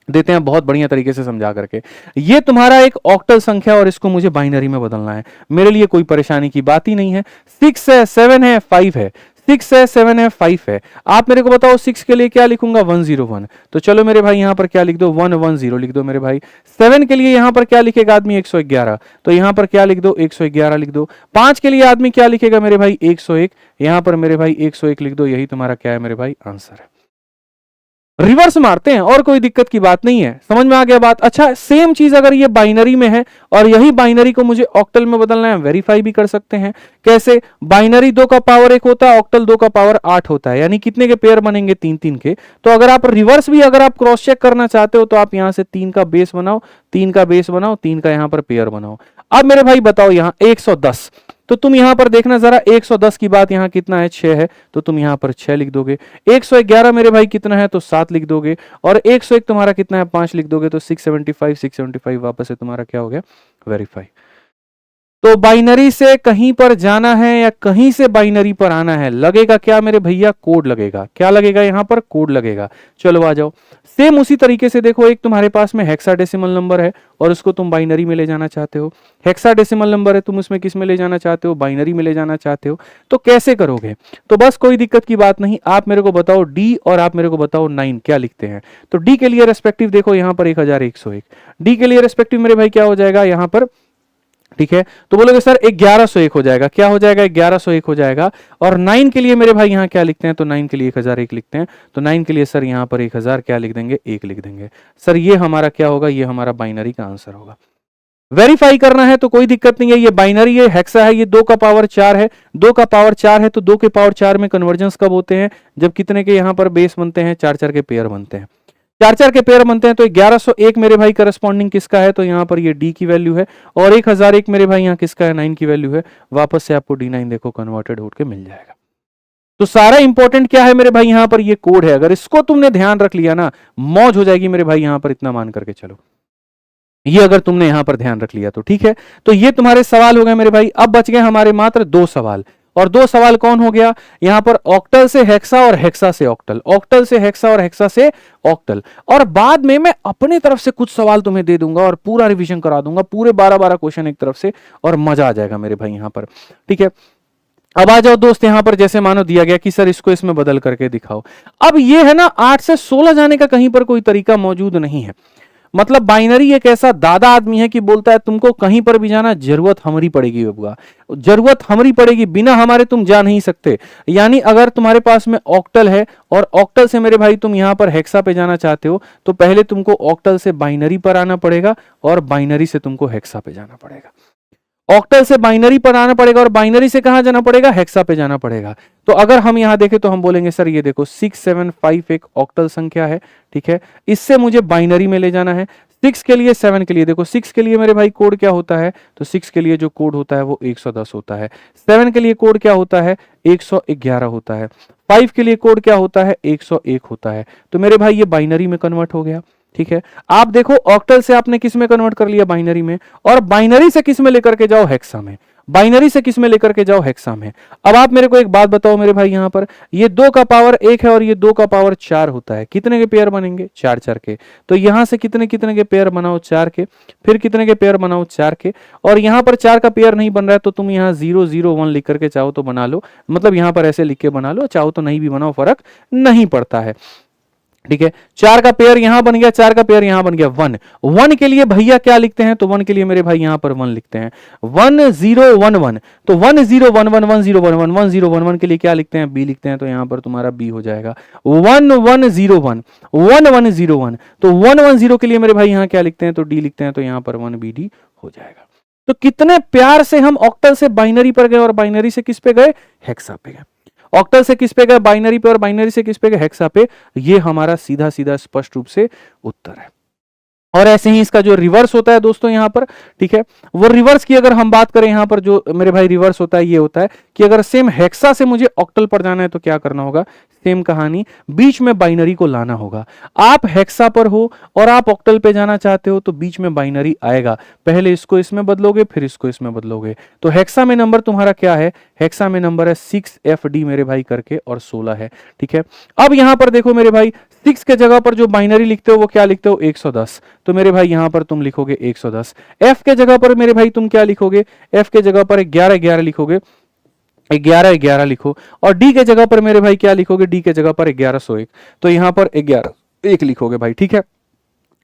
देते हैं बहुत बढ़िया तरीके से समझा करके। ये तुम्हारा एक ऑक्टल संख्या और इसको मुझे बाइनरी में बदलना है, मेरे लिए कोई परेशानी की बात ही नहीं है। 6 है, 7 है, 5 है, 6 है, 7 है, 5 है। आप मेरे को बताओ 6 के लिए क्या लिखूंगा? 101। तो चलो मेरे भाई यहां पर क्या लिख दो? 110 लिख दो मेरे भाई। 7 के लिए यहां पर क्या लिखेगा आदमी? 111। तो यहां पर क्या लिख दो? 111 लिख दो। 5 के लिए आदमी क्या लिखेगा मेरे भाई? 101। यहां पर मेरे भाई 101 लिख दो। यही तुम्हारा क्या है मेरे भाई? आंसर है। रिवर्स मारते हैं और कोई दिक्कत की बात नहीं है। समझ में आ गया बात? अच्छा, सेम चीज अगर ये बाइनरी में है और यही बाइनरी को मुझे ऑक्टल में बदलना है, वेरीफाई भी कर सकते हैं। कैसे? बाइनरी 2 का पावर 1 होता है, ऑक्टल 2 का पावर 8 होता है, यानी कितने के पेयर बनेंगे? 3-3 के। तो अगर आप रिवर्स भी अगर आप क्रॉस चेक करना चाहते हो तो आप यहां से 3 का बेस बनाओ, 3 का बेस बनाओ, 3 का यहां पर पेयर बनाओ। अब मेरे भाई बताओ यहां 110, तो तुम यहां पर देखना जरा, 110 की बात यहां कितना है? 6 है, तो तुम यहां पर 6 लिख दोगे। 111 मेरे भाई कितना है? तो 7 लिख दोगे। और 101 तुम्हारा कितना है? 5 लिख दोगे। तो 675 वापस से तुम्हारा क्या हो गया? वेरीफाई। तो बाइनरी से कहीं पर जाना है या कहीं से बाइनरी पर आना है, लगेगा क्या मेरे भैया? कोड लगेगा। क्या लगेगा यहां पर? कोड लगेगा। चलो आ जाओ। सेम उसी तरीके से देखो, एक तुम्हारे पास में हेक्साडेसिमल नंबर है और उसको तुम बाइनरी में ले जाना चाहते हो। हेक्साडेसिमल नंबर है, तुम उसमें किस में ले जाना चाहते हो? बाइनरी में ले जाना चाहते हो। तो कैसे करोगे? तो बस कोई दिक्कत की बात नहीं, आप मेरे को बताओ डी और आप मेरे को बताओ 9 क्या लिखते हैं। तो डी के लिए रेस्पेक्टिव देखो यहां पर 1101, डी के लिए रेस्पेक्टिव मेरे भाई क्या हो जाएगा यहां पर? ठीक है, तो बोलोगे सर 1101 हो जाएगा। क्या हो जाएगा? 1101 हो जाएगा। और 9 के लिए मेरे भाई यहां क्या लिखते हैं? तो 9 के लिए 1001 लिखते हैं। तो 9 के लिए सर यहां पर 1000 क्या लिख देंगे? 1 लिख देंगे। सर ये हमारा क्या होगा? ये हमारा बाइनरी का आंसर होगा। वेरीफाई करना है तो कोई दिक्कत नहीं है, ये बाइनरी है, हेक्सा है, ये 2 का पावर 4 है। 2 का पावर 4 है तो 2 के पावर 4 में कन्वर्जेंस कब होते हैं? जब कितने के यहां पर बेस बनते हैं? 4-4 के पेयर बनते हैं। 4-4 के पेयर बनते हैं। तो 1101 मेरे भाई करस्पॉन्डिंग किसका है? तो यहां पर ये डी की वैल्यू है। और 1001 मेरे भाई यहां किसका है? 9 की वैल्यू है। वापस से आपको D9 देखो कन्वर्टेड होकर मिल जाएगा। तो सारा इंपॉर्टेंट क्या है मेरे भाई? यहां पर ये कोड है, अगर इसको तुमने ध्यान रख लिया ना, मौज हो जाएगी मेरे भाई। यहां पर इतना मान करके चलो, ये अगर तुमने यहां पर ध्यान रख लिया तो ठीक है। तो ये तुम्हारे सवाल हो गए मेरे भाई। अब बच गए हमारे मात्र 2 सवाल। और 2 सवाल कौन हो गया यहां पर? ऑक्टल से हेक्सा और हेक्सा से ऑक्टल, ऑक्टल से हेक्सा और हेक्सा से ऑक्टल। और बाद में मैं अपने तरफ से कुछ सवाल तुम्हें दे दूंगा और पूरा रिवीजन करा दूंगा, पूरे 12-12 क्वेश्चन एक तरफ से, और मजा आ जाएगा मेरे भाई यहां पर। ठीक है, अब आ जाओ दोस्त यहां पर, जैसे मानो दिया गया कि सर इसको इसमें बदल करके दिखाओ। अब ये है ना, 8 से 16 जाने का कहीं पर कोई तरीका मौजूद नहीं है। मतलब बाइनरी एक ऐसा दादा आदमी है कि बोलता है तुमको कहीं पर भी जाना, जरूरत हमारी पड़ेगी बबुआ, जरूरत हमारी पड़ेगी, बिना हमारे तुम जा नहीं सकते। यानी अगर तुम्हारे पास में ऑक्टल है और ऑक्टल से मेरे भाई तुम यहां पर हेक्सा पे जाना चाहते हो, तो पहले तुमको ऑक्टल से बाइनरी पर आना पड़ेगा और बाइनरी से तुमको हेक्सा पे जाना पड़ेगा। ऑक्टल से बाइनरी पर आना पड़ेगा और बाइनरी से कहां जाना पड़ेगा, हेक्सा पे जाना पड़ेगा। तो अगर हम यहां देखें तो हम बोलेंगे सर ये देखो 675 एक ऑक्टल संख्या है, ठीक है, इससे मुझे बाइनरी में ले जाना है। 6 के लिए 7 के लिए, देखो 6 के लिए मेरे भाई कोड क्या होता है, तो 6 के लिए जो कोड होता है वो 110 होता है। 7 के लिए कोड क्या होता है, 111 होता है। 5 के लिए कोड क्या होता है, 101 होता है। तो मेरे भाई ये बाइनरी में कन्वर्ट हो गया, ठीक है। आप देखो ऑक्टल से आपने किस में कन्वर्ट कर लिया, बाइनरी में, और बाइनरी से किस में लेकर के जाओ, हेक्सा में। बाइनरी से किस में लेकर के जाओ, हेक्सा में। अब आप मेरे को एक बात बताओ मेरे भाई, यहां पर ये 2 का पावर 1 है और ये 2 का पावर 4 होता है, कितने के पेयर बनेंगे, 4 4 के। तो यहां से कितने कितने के पेयर बनाओ, 4 के, फिर कितने के पेयर बनाओ, 4 के, और यहां पर 4 का पेयर नहीं बन रहा है तो तुम यहां 0 0 1 लिख करके चाहो तो बना लो, मतलब यहां पर ऐसे लिख के बना लो, चाहो तो नहीं भी बनाओ, फर्क नहीं पड़ता है, ठीक है। 4 का पेयर यहां बन गया, 4 का पेयर यहां बन गया, 1 1 के लिए भैया क्या लिखते हैं, तो 1 के लिए मेरे भाई यहां पर 1 लिखते हैं, 1 0 1 1। तो 1 0 1 1 1 0 1 1 1 0 1 1 के लिए क्या लिखते हैं, बी लिखते हैं, तो यहां पर तुम्हारा बी हो जाएगा। 1 1 0 1 1 1 0 1, तो 1 1 0 के लिए मेरे भाई यहां क्या लिखते हैं, तो डी लिखते हैं, तो यहां पर 1 बी डी हो जाएगा। तो कितने प्यार से हम ऑक्टल से बाइनरी पर गए और बाइनरी से किस पे गए, हेक्सा पे गए। ऑक्टल से किस पे गए, बाइनरी पे, और बाइनरी से किस पे गए, हेक्सा पे। ये हमारा सीधा सीधा स्पष्ट रूप से उत्तर है। और ऐसे ही इसका जो रिवर्स होता है दोस्तों यहां पर, ठीक है, वो रिवर्स की अगर हम बात करें, यहां पर जो मेरे भाई रिवर्स होता है ये होता है कि अगर सेम हेक्सा से मुझे ऑक्टल पर जाना है तो क्या करना होगा, सेम कहानी, बीच में बाइनरी को लाना होगा। आप हेक्सा पर हो और आप ऑक्टल पे जाना चाहते हो तो बीच में बाइनरी आएगा, पहले इसको इसमें बदलोगे फिर इसको इसमें बदलोगे। तो हेक्सा में नंबर तुम्हारा क्या है, हेक्सा में नंबर है 6FD मेरे भाई करके, और 16 है, ठीक है। अब यहां पर देखो मेरे भाई 6 के जगह पर जो बाइनरी लिखते हो वो क्या लिखते हो, 110। तो मेरे भाई यहां पर तुम लिखोगे 110। एफ के जगह पर मेरे भाई तुम क्या लिखोगे, एफ के जगह पर 11 11 लिखोगे, 11 11 लिखो। और डी के जगह पर मेरे भाई क्या लिखोगे, डी के जगह पर 1101। तो यहां पर 11 1 लिखोगे भाई, ठीक है।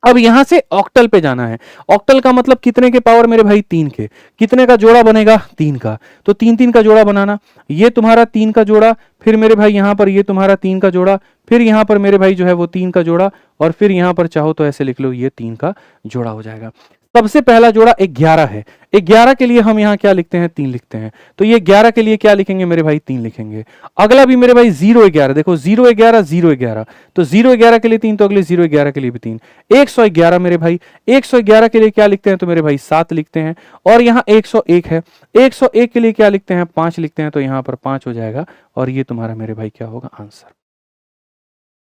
अब यहां से ऑक्टल पे जाना है। ऑक्टल का मतलब कितने के पावर मेरे भाई, 3 के। कितने का जोड़ा बनेगा, 3 का। तो 3 3 का जोड़ा बनाना, ये तुम्हारा 3 का जोड़ा, फिर मेरे भाई यहां पर ये तुम्हारा 3 का जोड़ा, फिर यहां पर मेरे भाई जो है वो 3 का जोड़ा, और फिर यहां पर चाहो तो ऐसे लिख लो, ये 3 का जोड़ा हो जाएगा। सबसे पहला जोड़ा 11 है, 11 के लिए हम यहां क्या लिखते हैं, 3 लिखते हैं। तो ये 11 के लिए क्या लिखेंगे मेरे भाई, 3 लिखेंगे। अगला भी मेरे भाई 0 11, देखो 0 11 0 11, तो 0 11 के लिए 3, तो अगले 0 11 के लिए भी 3। 111 मेरे भाई, 111 के लिए क्या लिखते हैं, तो मेरे भाई 7 लिखते हैं। और यहाँ 101 है, 101 के लिए क्या लिखते हैं, 5 लिखते हैं, तो यहां पर 5 हो जाएगा। और ये तुम्हारा मेरे भाई क्या होगा, आंसर।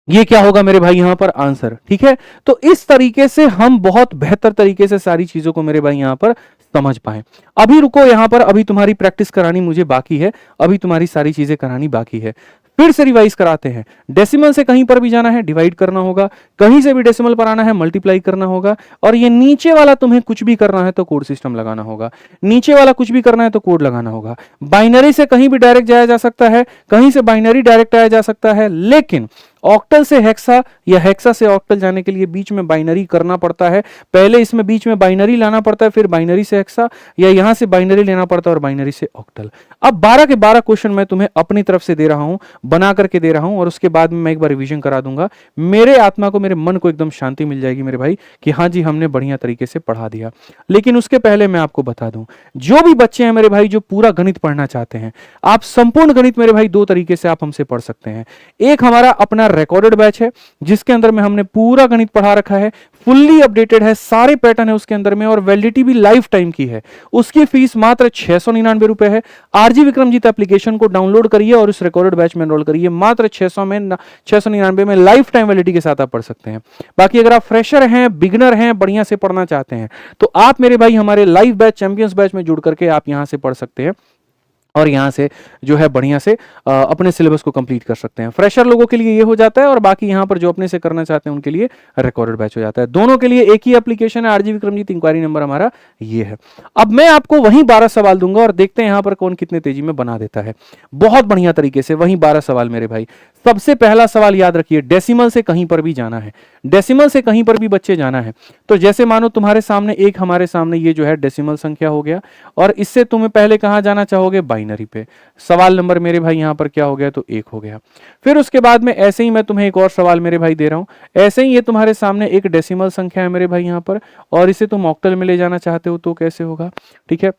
ये क्या होगा मेरे भाई यहां पर, आंसर, ठीक है। तो इस तरीके से हम बहुत बेहतर तरीके से सारी चीजों को मेरे भाई यहां पर समझ पाए। अभी रुको यहां पर, अभी तुम्हारी प्रैक्टिस करानी मुझे बाकी है, अभी तुम्हारी सारी चीजें करानी बाकी है। फिर से रिवाइज कराते हैं। डेसिमल से कहीं पर भी जाना है डिवाइड करना होगा, कहीं से भी डेसिमल पर आना है मल्टीप्लाई करना होगा, और ये नीचे वाला तुम्हें कुछ भी करना है तो कोड सिस्टम लगाना होगा। नीचे वाला कुछ भी करना है तो कोड लगाना होगा। बाइनरी से कहीं भी डायरेक्ट जाया जा सकता है, कहीं से बाइनरी डायरेक्ट आया जा सकता है, लेकिन ऑक्टल से हेक्सा या हेक्सा से ऑक्टल जाने के लिए बीच में बाइनरी करना पड़ता है। पहले इसमें बीच में बाइनरी लाना पड़ता है, फिर बाइनरी से हेक्सा, या यहां से बाइनरी लेना पड़ता है और बाइनरी से ऑक्टल। अब 12 के 12 क्वेश्चन मैं तुम्हें अपनी तरफ से दे रहा हूं, बना करके दे रहा हूं, और उसके बाद में मैं एक बार रिवीजन करा दूंगा। मेरे आत्मा को, मेरे मन को एकदम शांति मिल जाएगी मेरे भाई कि हाँ जी हमने बढ़िया तरीके से पढ़ा दिया। लेकिन उसके पहले मैं आपको बता दूं, जो भी बच्चे हैं मेरे भाई जो पूरा गणित पढ़ना चाहते हैं, आप संपूर्ण गणित मेरे भाई 2 तरीके से आप हमसे पढ़ सकते हैं। एक हमारा अपना रिकॉर्डेड बैच है जिसके अंदर में हमने पूरा गणित पढ़ा रखा है, फुल्ली अपडेटेड है, सारे पैटर्न है उसके अंदर में, और वैलिडिटी भी लाइफ टाइम की है। उसकी फीस मात्र 699 रुपए है। आरजी विक्रमजीत एप्लीकेशन को डाउनलोड करिए और उस रिकॉर्डेड बैच में एनरोल करिए। मात्र 699 में लाइफ टाइम वैलिडिटी के साथ आप पढ़ सकते हैं। बाकी अगर आप फ्रेशर हैं, बिगनर हैं, बढ़िया से पढ़ना चाहते हैं, तो आप मेरे भाई हमारे लाइव बैच, चैंपियंस बैच में जुड़ करके आप यहां से पढ़ सकते हैं, और यहां से जो है बढ़िया से अपने सिलेबस को कंप्लीट कर सकते हैं। फ्रेशर लोगों के लिए ये हो जाता है, और बाकी यहां पर जो अपने से करना चाहते हैं उनके लिए रिकॉर्डेड बैच हो जाता है। दोनों के लिए एक ही एप्लीकेशन है, आरजी विक्रमजीत, इंक्वायरी नंबर हमारा ये है। अब मैं आपको वहीं 12 सवाल दूंगा और देखते हैं यहां पर कौन कितने तेजी में बना देता है। बहुत बढ़िया तरीके से वहीं 12 सवाल मेरे भाई। सबसे पहला सवाल याद रखिए, डेसिमल से कहीं पर भी जाना है, डेसिमल से कहीं पर भी बच्चे जाना है। तो जैसे मानो तुम्हारे सामने एक, हमारे सामने ये जो है डेसिमल संख्या हो गया, और इससे तुम्हें पहले कहां जाना चाहोगे, बाइनरी पे। सवाल नंबर मेरे भाई यहां पर क्या हो गया, तो 1 हो गया। फिर उसके बाद में ऐसे ही मैं तुम्हें एक और सवाल मेरे भाई दे रहा हूं। ऐसे ही ये तुम्हारे सामने एक डेसिमल संख्या है मेरे भाई यहां पर, और इसे तुम ऑक्टल में ले जाना चाहते हो तो कैसे होगा, ठीक है।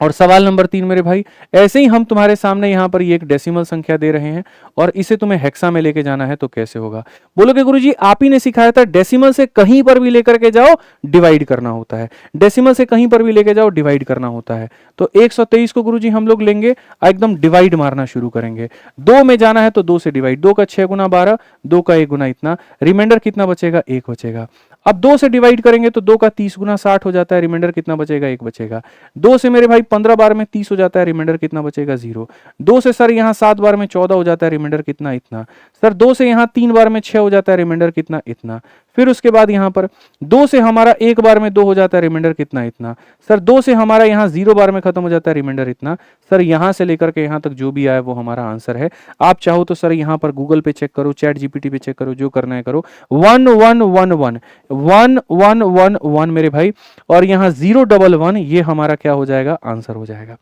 और सवाल नंबर 3 मेरे भाई, ऐसे ही हम तुम्हारे सामने यहाँ पर ये एक डेसिमल संख्या दे रहे हैं और इसे तुम्हें हेक्सा में लेके जाना है तो कैसे होगा। बोलोगे गुरुजी आप ही ने सिखाया था डेसिमल से कहीं पर भी लेकर के जाओ डिवाइड करना होता है, डेसिमल से कहीं पर भी लेके जाओ डिवाइड करना होता है। तो 123 को गुरुजी हम लोग लेंगे एकदम डिवाइड मारना शुरू करेंगे। 2 में जाना है तो 2 से डिवाइड, 2 का 6 गुना 12, 2 का 1 गुना इतना, रिमाइंडर कितना बचेगा 1 बचेगा। अब 2 से डिवाइड करेंगे तो 2 का 30 गुना 60 हो जाता है, रिमाइंडर कितना बचेगा 1 बचेगा। 2 से मेरे भाई 15 बार में 30 हो जाता है, रिमाइंडर कितना बचेगा 0। 2 से सर यहाँ 7 बार में 14 हो जाता है, रिमाइंडर कितना इतना। सर 2 से यहाँ 3 बार में 6 हो जाता है, रिमाइंडर कितना इतना। फिर उसके बाद यहाँ पर 2 से हमारा 1 बार में 2 हो जाता है, रिमाइंडर कितना इतना। सर 2 से हमारा यहाँ 0 बार में खत्म हो जाता है, रिमाइंडर इतना। सर यहाँ से लेकर के यहाँ तक जो भी आया वो हमारा आंसर है। आप चाहो तो सर यहाँ पर गूगल पे चेक करो, चैट जीपीटी पे चेक करो, जो करना है करो। 1 1 1 1 1 1 1 1 मेरे भाई, और यहाँ 0 1 1 ये हमारा क्या हो जाएगा आंसर हो जाएगा।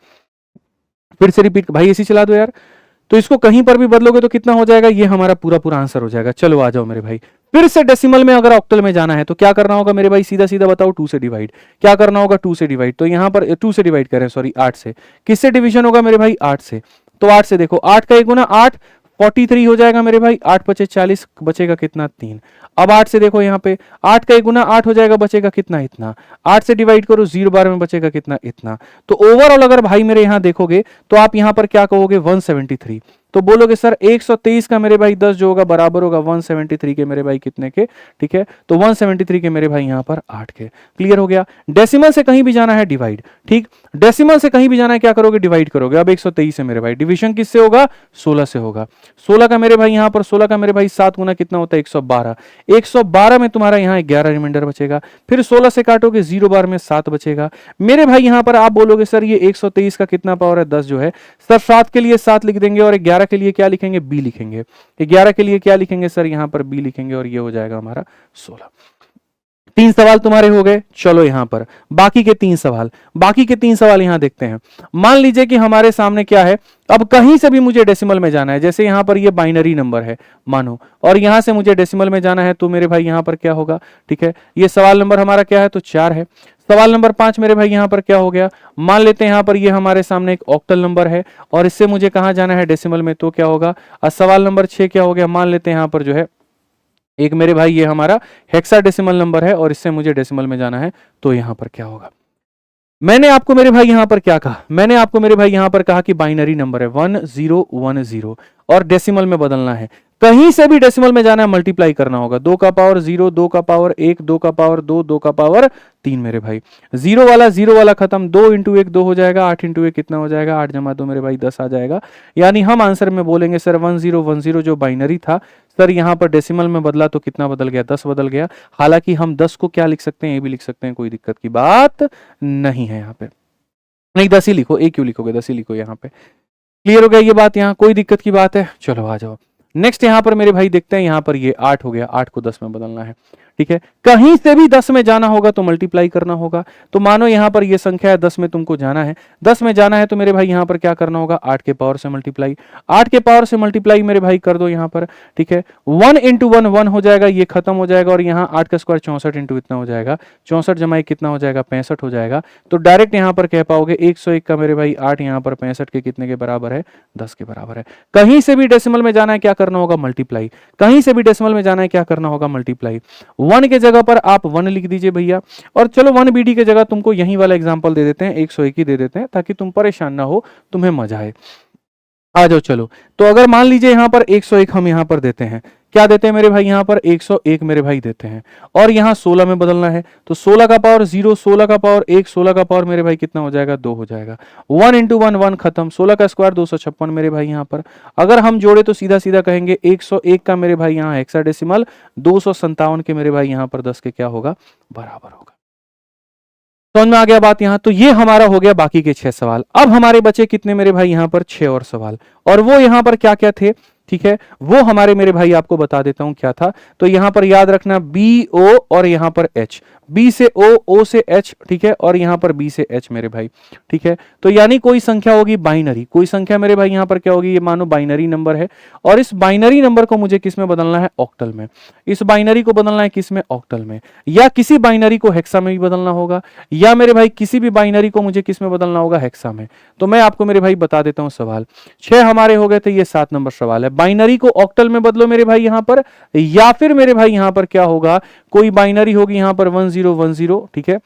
फिर से रिपीट भाई ऐसी चला दो यार, तो इसको कहीं पर भी बदलोगे तो कितना हो जाएगा, ये हमारा पूरा पूरा आंसर हो जाएगा। चलो आ जाओ मेरे भाई, फिर से डेसिमल में अगर ऑक्टल में जाना है तो क्या करना होगा मेरे भाई, सीधा सीधा बताओ 2 से डिवाइड। क्या करना होगा 2 से डिवाइड, तो यहां पर 2 से डिवाइड करें, सॉरी 8 से। किससे डिवीजन होगा मेरे भाई 8 से, तो 8 से देखो 8 का 1 गुना 8 43 हो जाएगा मेरे भाई, 8 पचे 40 बचेगा कितना 3। अब 8 से देखो यहाँ पे 8 का 1 गुना 8 हो जाएगा, बचेगा कितना इतना। 8 से डिवाइड करो 0 बार में बचेगा कितना इतना। तो ओवरऑल अगर भाई मेरे यहाँ देखोगे तो आप यहाँ पर क्या कहोगे 173। तो बोलोगे सर 123 का मेरे भाई 10 जो होगा बराबर होगा 173 के मेरे भाई कितने के, ठीक है। तो 173 के मेरे भाई यहाँ पर 8 के। क्लियर हो गया। डेसिमल से कहीं भी जाना है डिवाइड, ठीक। डेसिमल से कहीं भी जाना है क्या करोगे डिवाइड करोगे। अब 123 है मेरे भाई, डिवीजन किससे होगा 16 से होगा। 16 का मेरे भाई यहाँ पर 16 का मेरे भाई 7 गुना कितना होता है 112। 112 में तुम्हारा यहाँ 11 रिमाइंडर बचेगा। फिर 16 से काटोगे 0 बार में 7 बचेगा मेरे भाई। यहाँ पर आप बोलोगे सर ये 123 का कितना पावर है 10 जो है। सर 7 के लिए 7 लिख देंगे और 11 के लिए क्या लिखेंगे बी लिखेंगे। 11 के लिए क्या लिखेंगे सर यहाँ पर बी लिखेंगे और ये हो जाएगा हमारा 16। 3 सवाल तुम्हारे हो गए। चलो यहां पर बाकी के 3 सवाल, बाकी के 3 सवाल यहां देखते हैं। मान लीजिए कि हमारे सामने क्या है, अब कहीं से भी मुझे डेसिमल में जाना है, जैसे यहां पर ये बाइनरी नंबर है मानो, और यहां से मुझे डेसिमल में जाना है तो मेरे भाई यहां पर क्या होगा, ठीक है। ये सवाल नंबर हमारा क्या है तो 4 है। सवाल नंबर 5 मेरे भाई यहां पर क्या हो गया, मान लेते हैं यहां पर ये हमारे सामने एक ऑक्टल नंबर है और इससे मुझे कहां जाना है डेसिमल में, तो क्या होगा। सवाल नंबर 6 क्या हो गया, मान लेते हैं यहां पर जो है एक मेरे भाई ये हमारा हेक्साडेसिमल नंबर है और इससे मुझे डेसिमल में जाना है तो यहां पर क्या होगा। मैंने आपको मेरे भाई यहां पर क्या कहा, मैंने आपको मेरे भाई यहां पर कहा कि बाइनरी नंबर है 1010 और डेसिमल में बदलना है। कहीं से भी डेसिमल में जाना है मल्टीप्लाई करना होगा। 2 का पावर 0, 2 का पावर 1, 2 का पावर 2, 2 का पावर 3 मेरे भाई। 0 वाला खत्म, 2 इंटू 1 2 हो जाएगा, 8 इंटू 1 कितना हो जाएगा, 8 जमा 2 मेरे भाई 10 आ जाएगा। यानी हम आंसर में बोलेंगे सर 1010 जो बाइनरी था सर यहाँ पर डेसिमल में बदला तो कितना बदल गया 10 बदल गया। हालांकि हम 10 को क्या लिख सकते हैं, ये भी लिख सकते हैं, कोई दिक्कत की बात नहीं है यहाँ पे। नहीं 10 ही लिखो, क्यों लिखोगे 10 ही लिखो यहाँ पे। क्लियर हो गया ये बात, यहाँ कोई दिक्कत की बात है। चलो आ जाओ नेक्स्ट यहाँ पर मेरे भाई देखते हैं। यहाँ पर ये 8 हो गया, 8 को 10 में बदलना है, ठीक है। कहीं से भी 10 में जाना होगा तो मल्टीप्लाई करना होगा। तो मानो यहाँ पर ये संख्या है 10 में तुमको जाना है, 10 में जाना है तो मेरे भाई यहाँ पर क्या करना होगा 8 के पावर से मल्टीप्लाई। 8 के पावर से मल्टीप्लाई मेरे भाई कर दो यहाँ पर, ठीक है। 1 इंटू 1 1 हो जाएगा, ये खत्म हो जाएगा और यहाँ 8 का स्क्वायर 64 इंटू इतना हो जाएगा, 64 जमा 1 कितना हो जाएगा 65 हो जाएगा। तो डायरेक्ट यहाँ पर कह पाओगे 101 का मेरे भाई 8 यहाँ पर 65 के कितने के बराबर है 10 के बराबर है। कहीं से भी डेसिमल में जाना है क्या करना होगा मल्टीप्लाई, कहीं से भी डेसिमल में जाना है क्या करना होगा मल्टीप्लाई। 1 के जगह पर आप 1 लिख दीजिए भैया, और चलो 1 BD के जगह तुमको यही वाला एग्जांपल दे देते हैं, 101 ही दे देते हैं ताकि तुम परेशान ना हो, तुम्हें मजा आए। आ जाओ चलो, तो अगर मान लीजिए यहाँ पर 101 हम यहाँ पर देते हैं, क्या देते हैं मेरे भाई यहाँ पर 101 मेरे भाई देते हैं, और यहाँ 16 में बदलना है तो 16 का पावर 0, 16 का पावर 1, 16 का पावर मेरे भाई कितना हो जाएगा 2 हो जाएगा। 1 इंटू 1 1 खत्म, 16 का स्क्वायर 256 मेरे भाई यहाँ पर। अगर हम जोड़े तो सीधा सीधा कहेंगे 101 का मेरे भाई यहाँ हेक्साडेसिमल 257 के मेरे भाई यहाँ पर 10 के क्या होगा बराबर होगा। समझ में आ गया बात यहाँ। तो ये हमारा हो गया बाकी के 6 सवाल। अब हमारे बचे कितने मेरे भाई यहाँ पर 6 और सवाल, और वो यहाँ पर क्या क्या थे, ठीक है, वो हमारे मेरे भाई आपको बता देता हूं क्या था। तो यहां पर याद रखना बी ओ और यहां पर एच, बी से ओ, ओ से एच, ठीक है, और यहां पर बी से एच मेरे भाई, ठीक है। तो यानी कोई संख्या होगी बाइनरी, कोई संख्या मेरे भाई यहां पर क्या होगी, ये मानो बाइनरी नंबर है, और इस बाइनरी नंबर को मुझे किस में बदलना है, ऑक्टल में। इस बाइनरी को बदलना है किस में, ऑक्टल में, या किसी बाइनरी को हेक्सा में भी बदलना होगा, या मेरे भाई किसी भी बाइनरी को मुझे किस में बदलना होगा, हेक्सा में। तो मैं आपको मेरे भाई बता देता हूं सवाल, 6 हमारे हो गए थे, ये 7 नंबर सवाल है। बाइनरी को ऑक्टल में बदलो मेरे भाई यहां पर, या फिर मेरे भाई यहां पर क्या होगा, कोई बाइनरी होगी यहां पर 1010, ठीक है,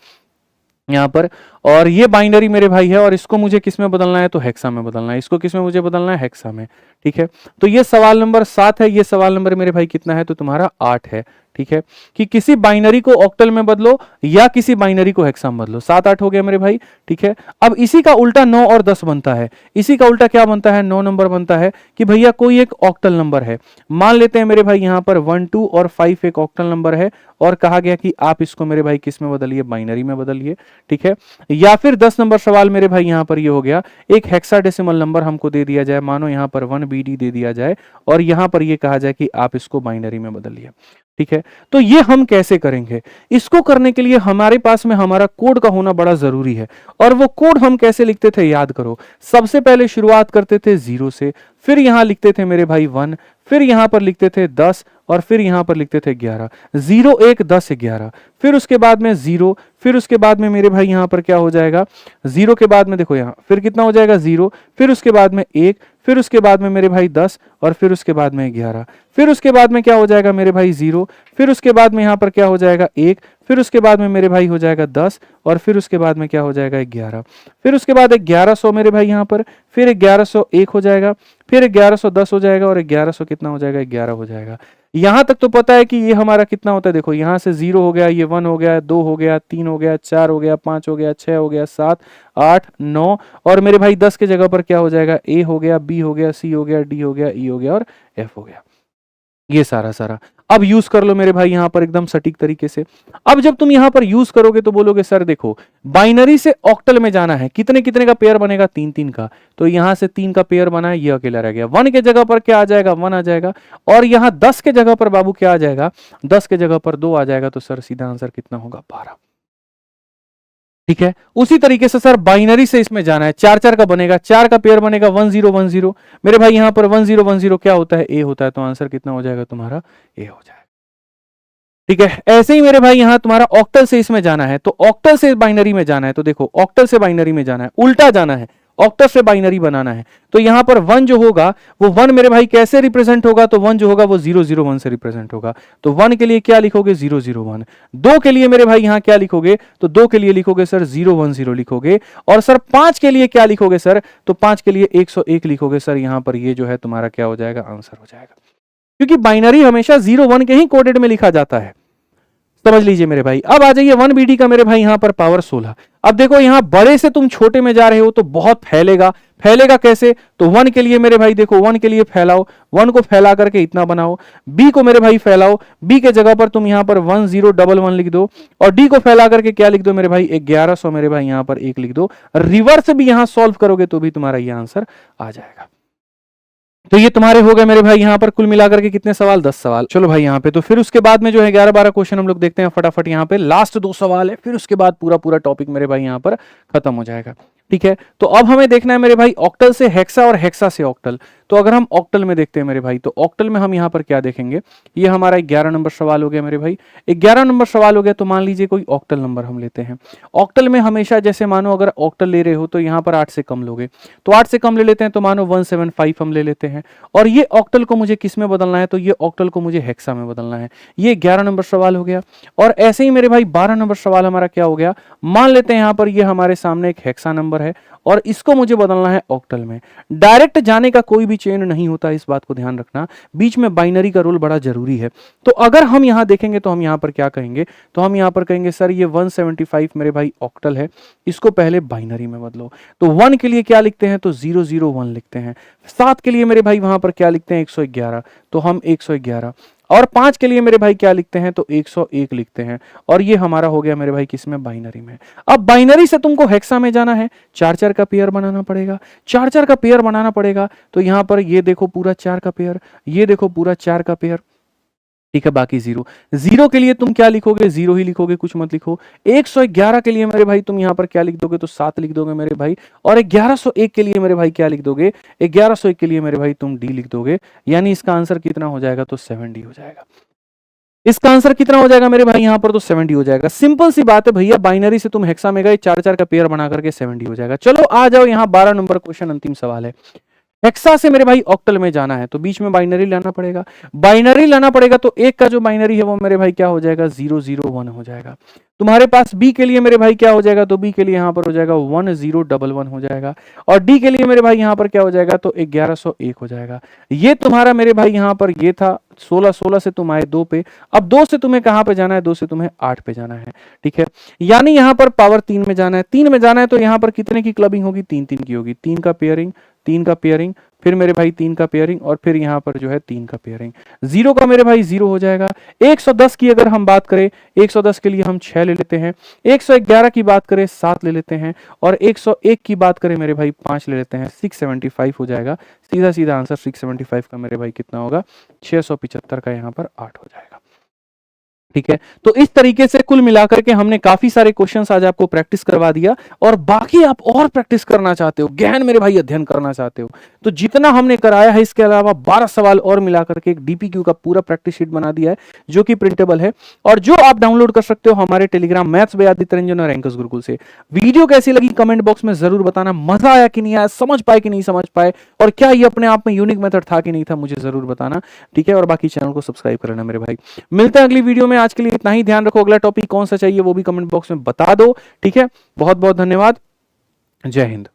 यहां पर, और ये बाइनरी मेरे भाई है, और इसको मुझे किस में बदलना है, तो हेक्सा में बदलना है। इसको किस में मुझे बदलना है, हेक्सा में, ठीक है। तो ये सवाल नंबर 7 है, ये सवाल नंबर मेरे भाई कितना है, तो तुम्हारा 8 है, ठीक है, कि किसी बाइनरी को ऑक्टल में बदलो या किसी बाइनरी को हेक्सा में बदलो। 7 8 हो गया मेरे भाई, ठीक है। अब इसी का उल्टा 9 और 10 बनता है, इसी का उल्टा क्या बनता है, 9 नंबर बनता है, कि भैया कोई एक ऑक्टल नंबर है, मान लेते हैं मेरे भाई यहां पर 1 2 और 5 एक ऑक्टल नंबर है, और कहा गया कि आप इसको मेरे भाई किस में बदलिए, बाइनरी में बदलिए, ठीक है। या फिर 10 नंबर सवाल मेरे भाई यहां पर ये हो गया, एक हेक्साडेसिमल नंबर हमको दे दिया जाए, मानो यहां पर 1 BD दे दिया जाए, और यहां पर ये कहा जाए कि आप इसको बाइनरी में बदलिए, ठीक है। तो ये हम कैसे करेंगे, इसको करने के लिए हमारे पास में हमारा कोड का होना बड़ा जरूरी है, और वो कोड हम कैसे लिखते थे, याद करो। सबसे पहले शुरुआत करते थे 0 से, फिर यहां लिखते थे मेरे भाई 1, फिर यहां पर लिखते थे 10, और फिर यहां पर लिखते थे 11, 0 1 10 11, फिर उसके बाद में 0, फिर उसके बाद में मेरे भाई यहां पर क्या हो जाएगा, 0 के बाद में देखो यहां फिर कितना हो जाएगा, 0, फिर उसके बाद में 1, फिर उसके बाद में मेरे भाई 10, और फिर उसके बाद में 11, फिर उसके बाद में क्या हो जाएगा मेरे भाई 0, फिर उसके बाद में यहां पर क्या हो जाएगा 1, फिर उसके बाद में मेरे भाई हो जाएगा 10, और फिर उसके बाद में क्या हो जाएगा 11, फिर उसके बाद 1100 मेरे भाई यहां पर, फिर 1101 हो जाएगा, फिर 1110 हो जाएगा, और 1100 कितना हो जाएगा, 11 हो जाएगा। यहां तक तो पता है कि ये हमारा कितना होता है, देखो यहां से 0 हो गया, ये 1 हो गया, 2 हो गया, 3 हो गया, 4 हो गया, 5 हो गया, 6 हो गया, 7 8 9, और मेरे भाई 10 के जगह पर क्या हो जाएगा, ए हो गया, बी हो गया, सी हो गया, डी हो गया, ई हो गया, और एफ हो गया। ये सारा सारा अब यूज कर लो मेरे भाई यहां पर एकदम सटीक तरीके से। अब जब तुम यहां पर यूज करोगे तो बोलोगे सर देखो बाइनरी से ऑक्टल में जाना है, कितने कितने का पेयर बनेगा, 3 3 का, तो यहां से 3 का पेयर बना है, ये अकेला रह गया। 1 के जगह पर क्या आ जाएगा, 1 आ जाएगा, और यहां 10 के जगह पर बाबू क्या आ जाएगा, 10 के जगह पर 2 आ जाएगा, तो सर सीधा आंसर कितना होगा, 12। ठीक है, उसी तरीके से सर बाइनरी से इसमें जाना है, 4 4 का बनेगा, 4 का पेयर बनेगा 1 0 1 0, मेरे भाई यहां पर 1 0 1 0 क्या होता है, ए होता है, तो आंसर कितना हो जाएगा तुम्हारा, ए हो जाएगा। ठीक है, ऐसे ही मेरे भाई यहां तुम्हारा ऑक्टल से इसमें जाना है, तो ऑक्टल से बाइनरी में जाना है, तो देखो ऑक्टल से बाइनरी में जाना है, उल्टा जाना है, ऑक्टल से बाइनरी बनाना है, तो यहां पर 1 जो होगा वो 1 मेरे भाई कैसे रिप्रेजेंट होगा, तो 1 जो होगा वो 0 0 1 से रिप्रेजेंट होगा, तो 1 के लिए क्या लिखोगे, 0 0 1। 2 के लिए मेरे भाई यहां क्या लिखोगे, तो 2 के लिए लिखोगे सर 0 1 0 लिखोगे, और सर 5 के लिए क्या लिखोगे सर, तो 5 के लिए 101 लिखोगे सर। यहां पर ये जो है तुम्हारा क्या हो जाएगा, आंसर हो जाएगा, क्योंकि बाइनरी हमेशा 0 1 के ही कोडेड में लिखा जाता है, समझ लीजिए मेरे भाई। अब आ जाइए 1 BD का मेरे भाई यहां पर पावर 16। अब देखो यहां बड़े से तुम छोटे में जा रहे हो तो बहुत फैलेगा, फैलेगा कैसे, तो 1 के लिए मेरे भाई देखो 1 के लिए फैलाओ, 1 को फैला करके इतना बनाओ, बी को मेरे भाई फैलाओ, बी के जगह पर तुम यहां पर 1 0 1 1 लिख दो, और डी को फैला करके क्या लिख दो मेरे भाई 1100 मेरे भाई यहां पर 1 लिख दो, रिवर्स भी यहां सॉल्व करोगे तो भी तुम्हारा यह आंसर आ जाएगा। तो ये तुम्हारे हो गए मेरे भाई यहां पर कुल मिलाकर के कितने सवाल, 10 सवाल। चलो भाई यहां पे तो फिर उसके बाद में जो है 11 12 क्वेश्चन हम लोग देखते हैं फटाफट। यहां पे लास्ट 2 सवाल है, फिर उसके बाद पूरा पूरा टॉपिक मेरे भाई यहां पर खत्म हो जाएगा। ठीक है, तो अब हमें देखना है मेरे भाई ऑक्टल से हेक्सा और हेक्सा से ऑक्टल। तो अगर हम ऑक्टल में देखते हैं मेरे भाई, तो ऑक्टल में हम यहां पर क्या देखेंगे, ये हमारा 11 नंबर सवाल हो गया मेरे भाई। 11 नंबर सवाल हो गया, तो मान लीजिए कोई ऑक्टल नंबर हम लेते हैं। ऑक्टल में हमेशा जैसे मानो अगर ऑक्टल ले रहे हो तो यहां पर 8 से कम लोगे, तो 8 से कम ले लेते हैं, तो मानो 175 हम ले लेते हैं, और ये ऑक्टल को मुझे किस में बदलना है, तो ये ऑक्टल को मुझे हेक्सा में बदलना है। ये 11 नंबर सवाल हो गया। और ऐसे ही मेरे भाई 12 नंबर सवाल हमारा क्या हो गया, मान लेते हैं यहां पर ये हमारे सामने एक हेक्सा नंबर है और इसको मुझे बदलना है ऑक्टल में। डायरेक्ट जाने का कोई भी चेन नहीं होता, इस बात को ध्यान रखना, बीच में बाइनरी का रोल बड़ा जरूरी है। तो अगर हम यहां देखेंगे तो हम यहां पर क्या कहेंगे, तो हम यहां पर कहेंगे सर ये 175 मेरे भाई ऑक्टल है, इसको पहले बाइनरी में बदलो। तो 1 के लिए क्या लिखते हैं, तो 0 0 1 लिखते हैं। 7 के लिए मेरे भाई वहां पर क्या लिखते हैं, 111, तो हम 111। और 5 के लिए मेरे भाई क्या लिखते हैं, तो 101 लिखते हैं। और ये हमारा हो गया मेरे भाई किसमें, बाइनरी में। अब बाइनरी से तुमको हेक्सा में जाना है, 4-4 का पेयर बनाना पड़ेगा, 4-4 का पेयर बनाना पड़ेगा। तो यहां पर ये देखो पूरा 4 का पेयर, ये देखो पूरा 4 का पेयर, ठीक है, बाकी 0 के लिए तुम क्या लिखोगे, 0 ही लिखोगे, कुछ मत लिखो। 111 के लिए मेरे भाई तुम यहां पर क्या लिख दोगे, तो 7 लिख दोगे मेरे भाई। और 1101 के लिए मेरे भाई क्या लिख दोगे, 1101 के लिए मेरे भाई तुम डी लिख दोगे। यानी इसका आंसर कितना हो जाएगा, तो 7D हो जाएगा। इसका आंसर कितना हो जाएगा मेरे भाई, यहां पर तो 7D हो जाएगा। सिंपल सी बात है भैया, बाइनरी से तुम हेक्सा में गए, 4-4 का पेयर बना करके 7D हो जाएगा। चलो आ जाओ, यहां 12 नंबर क्वेश्चन, अंतिम सवाल है। हेक्सा से मेरे भाई ऑक्टल में जाना है, तो बीच में बाइनरी लाना पड़ेगा। बाइनरी लाना पड़ेगा तो एक का जो बाइनरी है वो मेरे भाई क्या हो जाएगा, 001 हो जाएगा। तुम्हारे पास बी के लिए मेरे भाई क्या हो जाएगा, तो बी के लिए यहां पर हो जाएगा 1011 हो जाएगा। और डी के लिए मेरे भाई यहां पर क्या हो जाएगा, तो 1101 हो जाएगा। ये तुम्हारा मेरे भाई यहां पर ये था 16 से तुम आए 2 पे। अब 2 से तुम्हें कहां पे जाना है, 2 से तुम्हें 8 पे जाना है, ठीक है। यानी यहां पर पावर 3 में जाना है, 3 में जाना है तो यहां पर कितने की क्लबिंग होगी, 3-3 की होगी। 3 का पेयरिंग, 3 का पेयरिंग, फिर मेरे भाई 3 का पेयरिंग, और फिर यहां पर जो है 3 का पेयरिंग। 0 का मेरे भाई 0 हो जाएगा। 110 की अगर हम बात करें, 110 के लिए हम 6 ले लेते हैं। 111 की बात करें 7 ले लेते हैं। और 101 की बात करें मेरे भाई 5 ले लेते हैं, 675 हो जाएगा। सीधा सीधा आंसर 675 का मेरे भाई कितना होगा, 675 का यहाँ पर 8 हो जाएगा, ठीक है। तो इस तरीके से कुल मिलाकर के हमने काफी सारे क्वेश्चंस आज आपको प्रैक्टिस करवा दिया। और बाकी आप और प्रैक्टिस करना चाहते हो, गहन मेरे भाई अध्ययन करना चाहते हो, तो जितना हमने कराया है इसके अलावा 12 सवाल और मिलाकर के एक डीपीक्यू का पूरा प्रैक्टिस शीट बना दिया है, जो कि प्रिंटेबल है और जो आप डाउनलोड कर सकते हो हमारे Telegram maths by Aditya Ranjan और एंकर्स गुरुकुल से। वीडियो कैसी लगी कमेंट बॉक्स में जरूर बताना, मजा आया कि नहीं आया, समझ पाए कि नहीं समझ पाए, और क्या ये अपने आप में यूनिक मेथड था कि नहीं था, मुझे जरूर बताना, ठीक है। और बाकी चैनल को सब्सक्राइब कर लेना मेरे भाई। मिलते हैं अगली वीडियो में, आज के लिए इतना ही। ध्यान रखो, अगला टॉपिक कौन सा चाहिए वो भी कमेंट बॉक्स में बता दो, ठीक है। बहुत बहुत धन्यवाद, जय हिंद।